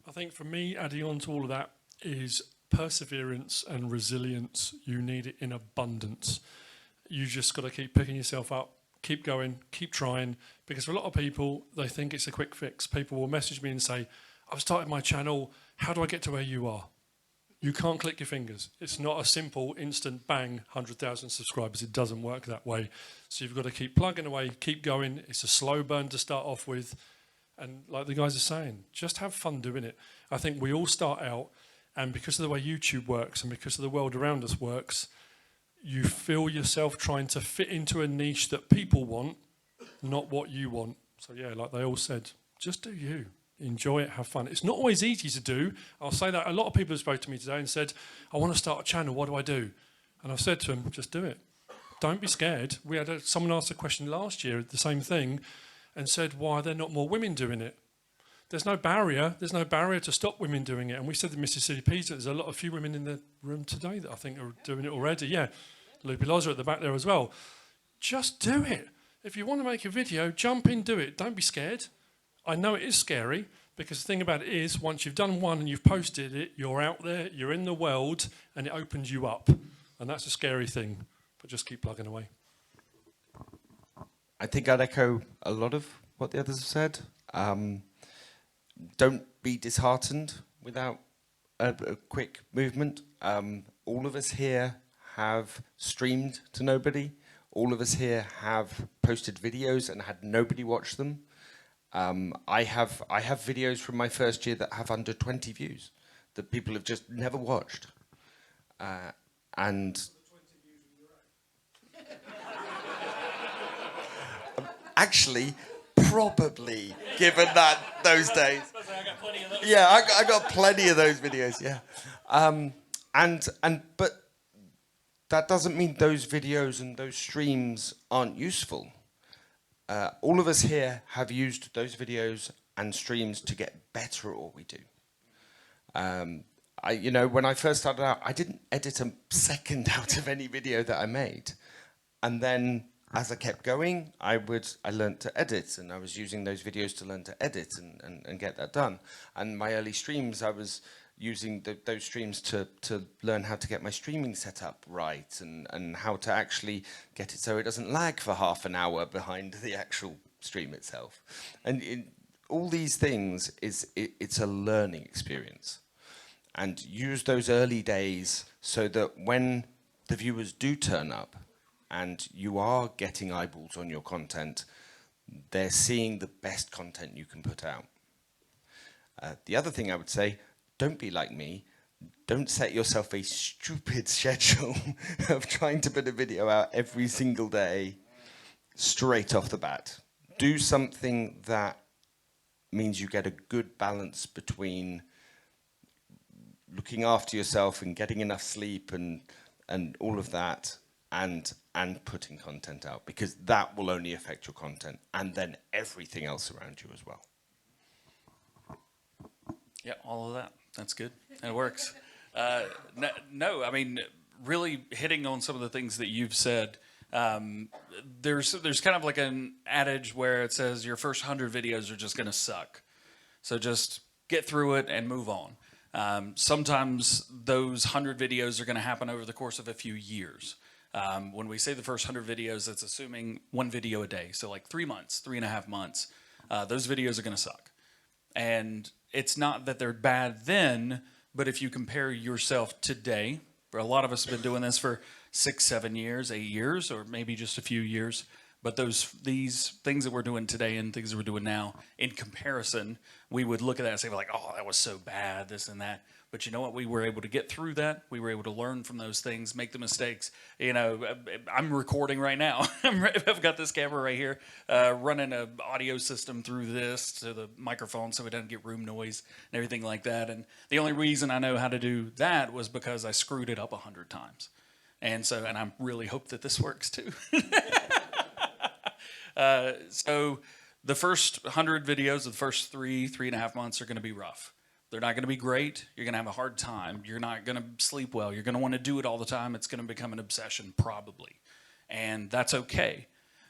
I think for me, adding on to all of that is perseverance and resilience. You need it in abundance. You just got to keep picking yourself up, keep going, keep trying. Because for a lot of people, they think it's a quick fix. People will message me and say, I've started my channel. How do I get to where you are? You can't click your fingers. It's not a simple, instant, bang, 100,000 subscribers. It doesn't work that way. So you've got to keep plugging away, keep going. It's a slow burn to start off with. And like the guys are saying, just have fun doing it. I think we all start out, and because of the way YouTube works and because of the world around us works, you feel yourself trying to fit into a niche that people want, not what you want. So yeah, like they all said, just do you. Enjoy it, have fun. It's not always easy to do. I'll say that. A lot of people have spoke to me today and said, I want to start a channel, what do I do? And I've said to them, just do it. Don't be scared. We had someone asked a question last year, the same thing, and said, why are there not more women doing it? There's no barrier. There's no barrier to stop women doing it. And we said to Mississippi Peas that there's a few women in the room today that I think are doing it already. Yeah, Loopy Loza at the back there as well. Just do it. If you want to make a video, jump in, do it. Don't be scared. I know it is scary, because the thing about it is, once you've done one and you've posted it, you're out there, you're in the world, and it opens you up. And that's a scary thing. But just keep plugging away. I think I'd echo a lot of what the others have said. Don't be disheartened without a quick movement. All of us here have streamed to nobody. All of us here have posted videos and had nobody watch them. I have videos from my first year that have under 20 views that people have just never watched. And actually, probably, given that those days. Yeah, I got plenty of those videos. Yeah, but that doesn't mean those videos and those streams aren't useful. All of us here have used those videos and streams to get better at what we do. When I first started out, I didn't edit a second out of any video that I made, and then as I kept going, I learned to edit, and I was using those videos to learn to edit and get that done. And my early streams, I was using those streams to learn how to get my streaming set up right, and how to actually get it so it doesn't lag for half an hour behind the actual stream itself. And all these things, it's a learning experience. And use those early days so that when the viewers do turn up, and you are getting eyeballs on your content, they're seeing the best content you can put out. The other thing I would say, don't be like me. Don't set yourself a stupid schedule of trying to put a video out every single day straight off the bat. Do something that means you get a good balance between looking after yourself and getting enough sleep and all of that, and putting content out, because that will only affect your content and then everything else around you as well. Yeah, all of that. That's good. It works. No, I mean, really hitting on some of the things that you've said. There's kind of like an adage where it says your first 100 videos are just going to suck. So just get through it and move on. Sometimes those 100 videos are going to happen over the course of a few years. When we say the first 100 videos, it's assuming one video a day. So like 3 months, 3.5 months, those videos are going to suck. And it's not that they're bad then, but if you compare yourself today, for a lot of us have been doing this for 6, 7 years, 8 years, or maybe just a few years. But these things that we're doing today and things that we're doing now, in comparison, we would look at that and say, like, oh, that was so bad, this and that. But you know what? We were able to get through that. We were able to learn from those things, make the mistakes. You know, I'm recording right now. I've got this camera right here, running an audio system through this to the microphone so it doesn't get room noise and everything like that. And the only reason I know how to do that was because I screwed it up 100 times. And I really hope that this works too. So the first 100 videos of the first 3.5 months are going to be rough. They're not going to be great. You're going to have a hard time. You're not going to sleep well. You're going to want to do it all the time. It's going to become an obsession, probably. And that's okay.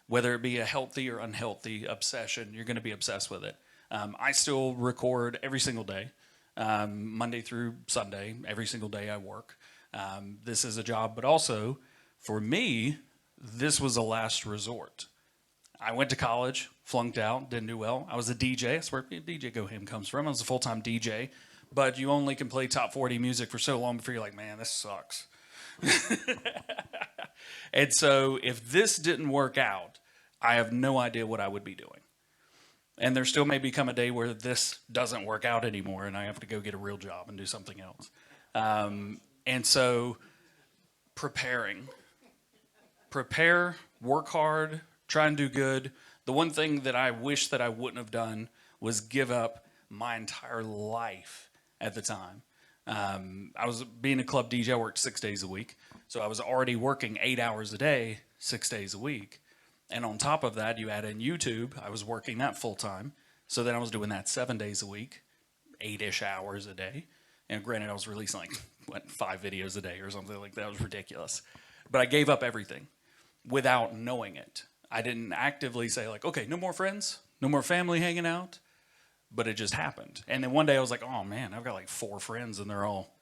Whether it be a healthy or unhealthy obsession, you're going to be obsessed with it. I still record every single day, Monday through Sunday. Every single day I work. This is a job, but also, for me, this was a last resort. I went to college, flunked out, didn't do well. I was a DJ. That's where DJ Go Ham comes from. I was a full-time DJ. But you only can play top 40 music for so long before you're like, man, this sucks. And so if this didn't work out, I have no idea what I would be doing. And there still may become a day where this doesn't work out anymore and I have to go get a real job and do something else. And so prepare, work hard, try and do good. The one thing that I wish that I wouldn't have done was give up my entire life at the time. I was being a club DJ, I worked 6 days a week. So I was already working 8 hours a day, 6 days a week. And on top of that, you add in YouTube. I was working that full time. So then I was doing that 7 days a week, 8-ish hours a day. And granted, I was releasing like 5 videos a day or something like that. It was ridiculous. But I gave up everything without knowing it. I didn't actively say like, okay, no more friends, no more family hanging out, but it just happened. And then one day I was like, oh man, I've got like 4 friends and they're all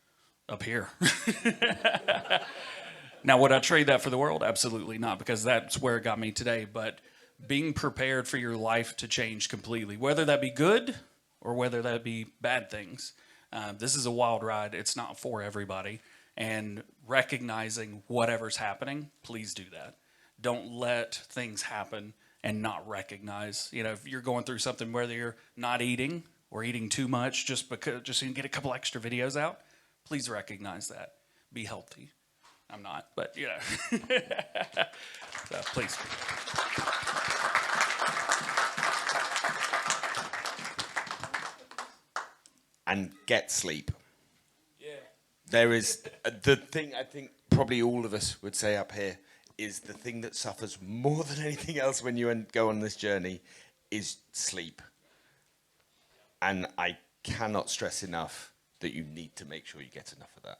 up here. Now, would I trade that for the world? Absolutely not, because that's where it got me today. But being prepared for your life to change completely, whether that be good or whether that be bad things. This is a wild ride. It's not for everybody. And recognizing whatever's happening, please do that. Don't let things happen and not recognize. You know, if you're going through something, whether you're not eating or eating too much just so you can get a couple extra videos out, please recognize that. Be healthy. I'm not, but you know. So please. And get sleep. Yeah. There is the thing I think probably all of us would say up here is the thing that suffers more than anything else when you go on this journey is sleep. And I cannot stress enough that you need to make sure you get enough of that.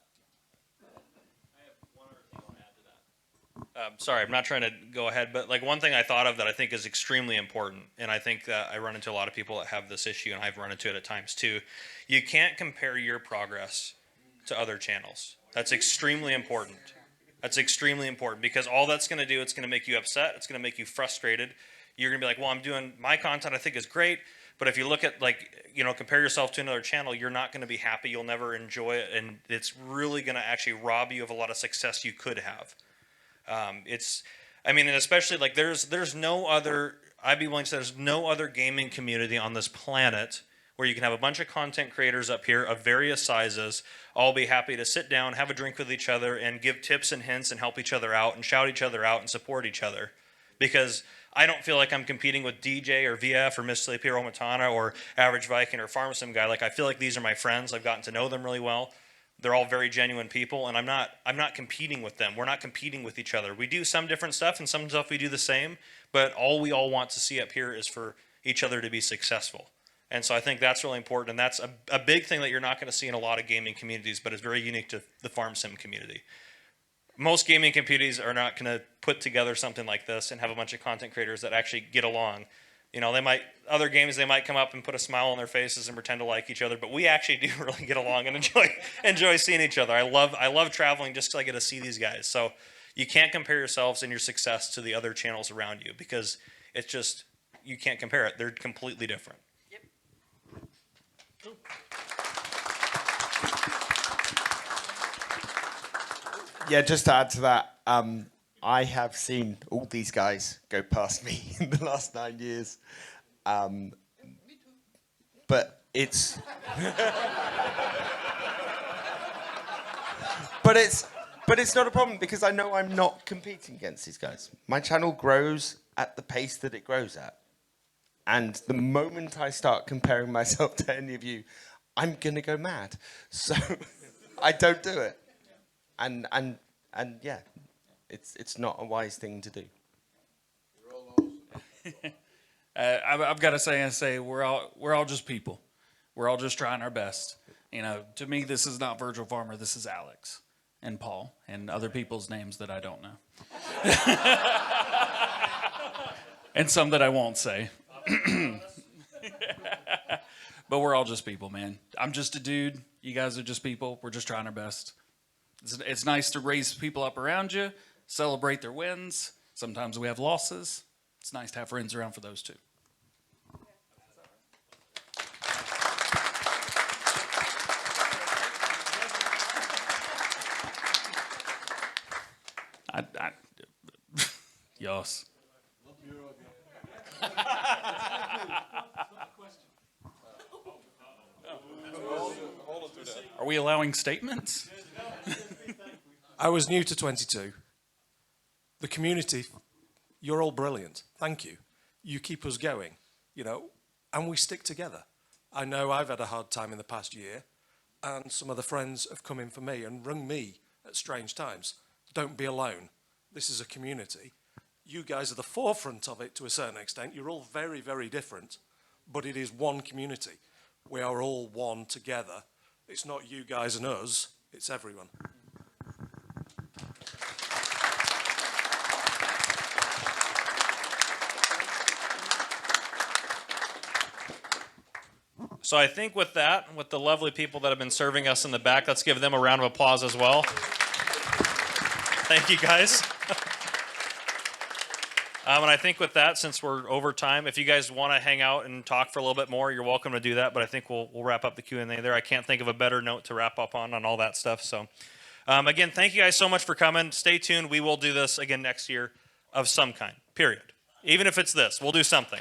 Sorry, I'm not trying to go ahead, but like one thing I thought of that I think is extremely important, and I think that I run into a lot of people that have this issue, and I've run into it at times too. You can't compare your progress to other channels. That's extremely important. That's extremely important because all that's going to do, it's going to make you upset. It's going to make you frustrated. You're going to be like, well, I'm doing my content I think is great, but if you look at compare yourself to another channel, you're not going to be happy. You'll never enjoy it, and it's really going to actually rob you of a lot of success you could have. And especially like there's no other, I'd be willing to say there's no other gaming community on this planet where you can have a bunch of content creators up here of various sizes, all be happy to sit down, have a drink with each other, and give tips and hints and help each other out and shout each other out and support each other. Because I don't feel like I'm competing with DJ or VF or Miss Sleepy or Matana or Average Viking or Farm Sim Guy. Like I feel like these are my friends. I've gotten to know them really well. They're all very genuine people, and I'm not competing with them. We're not competing with each other. We do some different stuff, and some stuff we do the same, but we all want to see up here is for each other to be successful. And so I think that's really important, and that's a big thing that you're not going to see in a lot of gaming communities, but it's very unique to the Farm Sim community. Most gaming communities are not going to put together something like this and have a bunch of content creators that actually get along. You know, other games they might come up and put a smile on their faces and pretend to like each other, but we actually do really get along and enjoy seeing each other. I love traveling just because I get to see these guys. So you can't compare yourselves and your success to the other channels around you because it's just, you can't compare it. They're completely different. Yep. Cool. Yeah, just to add to that, I have seen all these guys go past me in the last 9 years. But it's... but it's not a problem because I know I'm not competing against these guys. My channel grows at the pace that it grows at. And the moment I start comparing myself to any of you, I'm going to go mad. So I don't do it. And yeah, it's not a wise thing to do. I've got to say, we're all just people. We're all just trying our best. You know, to me, this is not Virgil Farmer. This is Alex and Paul and other people's names that I don't know, and some that I won't say. But we're all just people, man. I'm just a dude. You guys are just people. We're just trying our best. It's nice to raise people up around you, celebrate their wins. Sometimes we have losses. It's nice to have friends around for those too. Yes. Are we allowing statements? I was new to 22. The community, you're all brilliant. Thank you. You keep us going, you know, and we stick together. I know I've had a hard time in the past year, and some of the friends have come in for me and rung me at strange times. Don't be alone. This is a community. You guys are the forefront of it to a certain extent. You're all very, very different, but it is one community. We are all one together. It's not you guys and us, it's everyone. So I think with that, with the lovely people that have been serving us in the back, let's give them a round of applause as well. Thank you, guys. And I think with that, since we're over time, if you guys want to hang out and talk for a little bit more, you're welcome to do that. But I think we'll wrap up the Q&A there. I can't think of a better note to wrap up on all that stuff. So again, thank you guys so much for coming. Stay tuned. We will do this again next year of some kind, period. Even if it's this, we'll do something.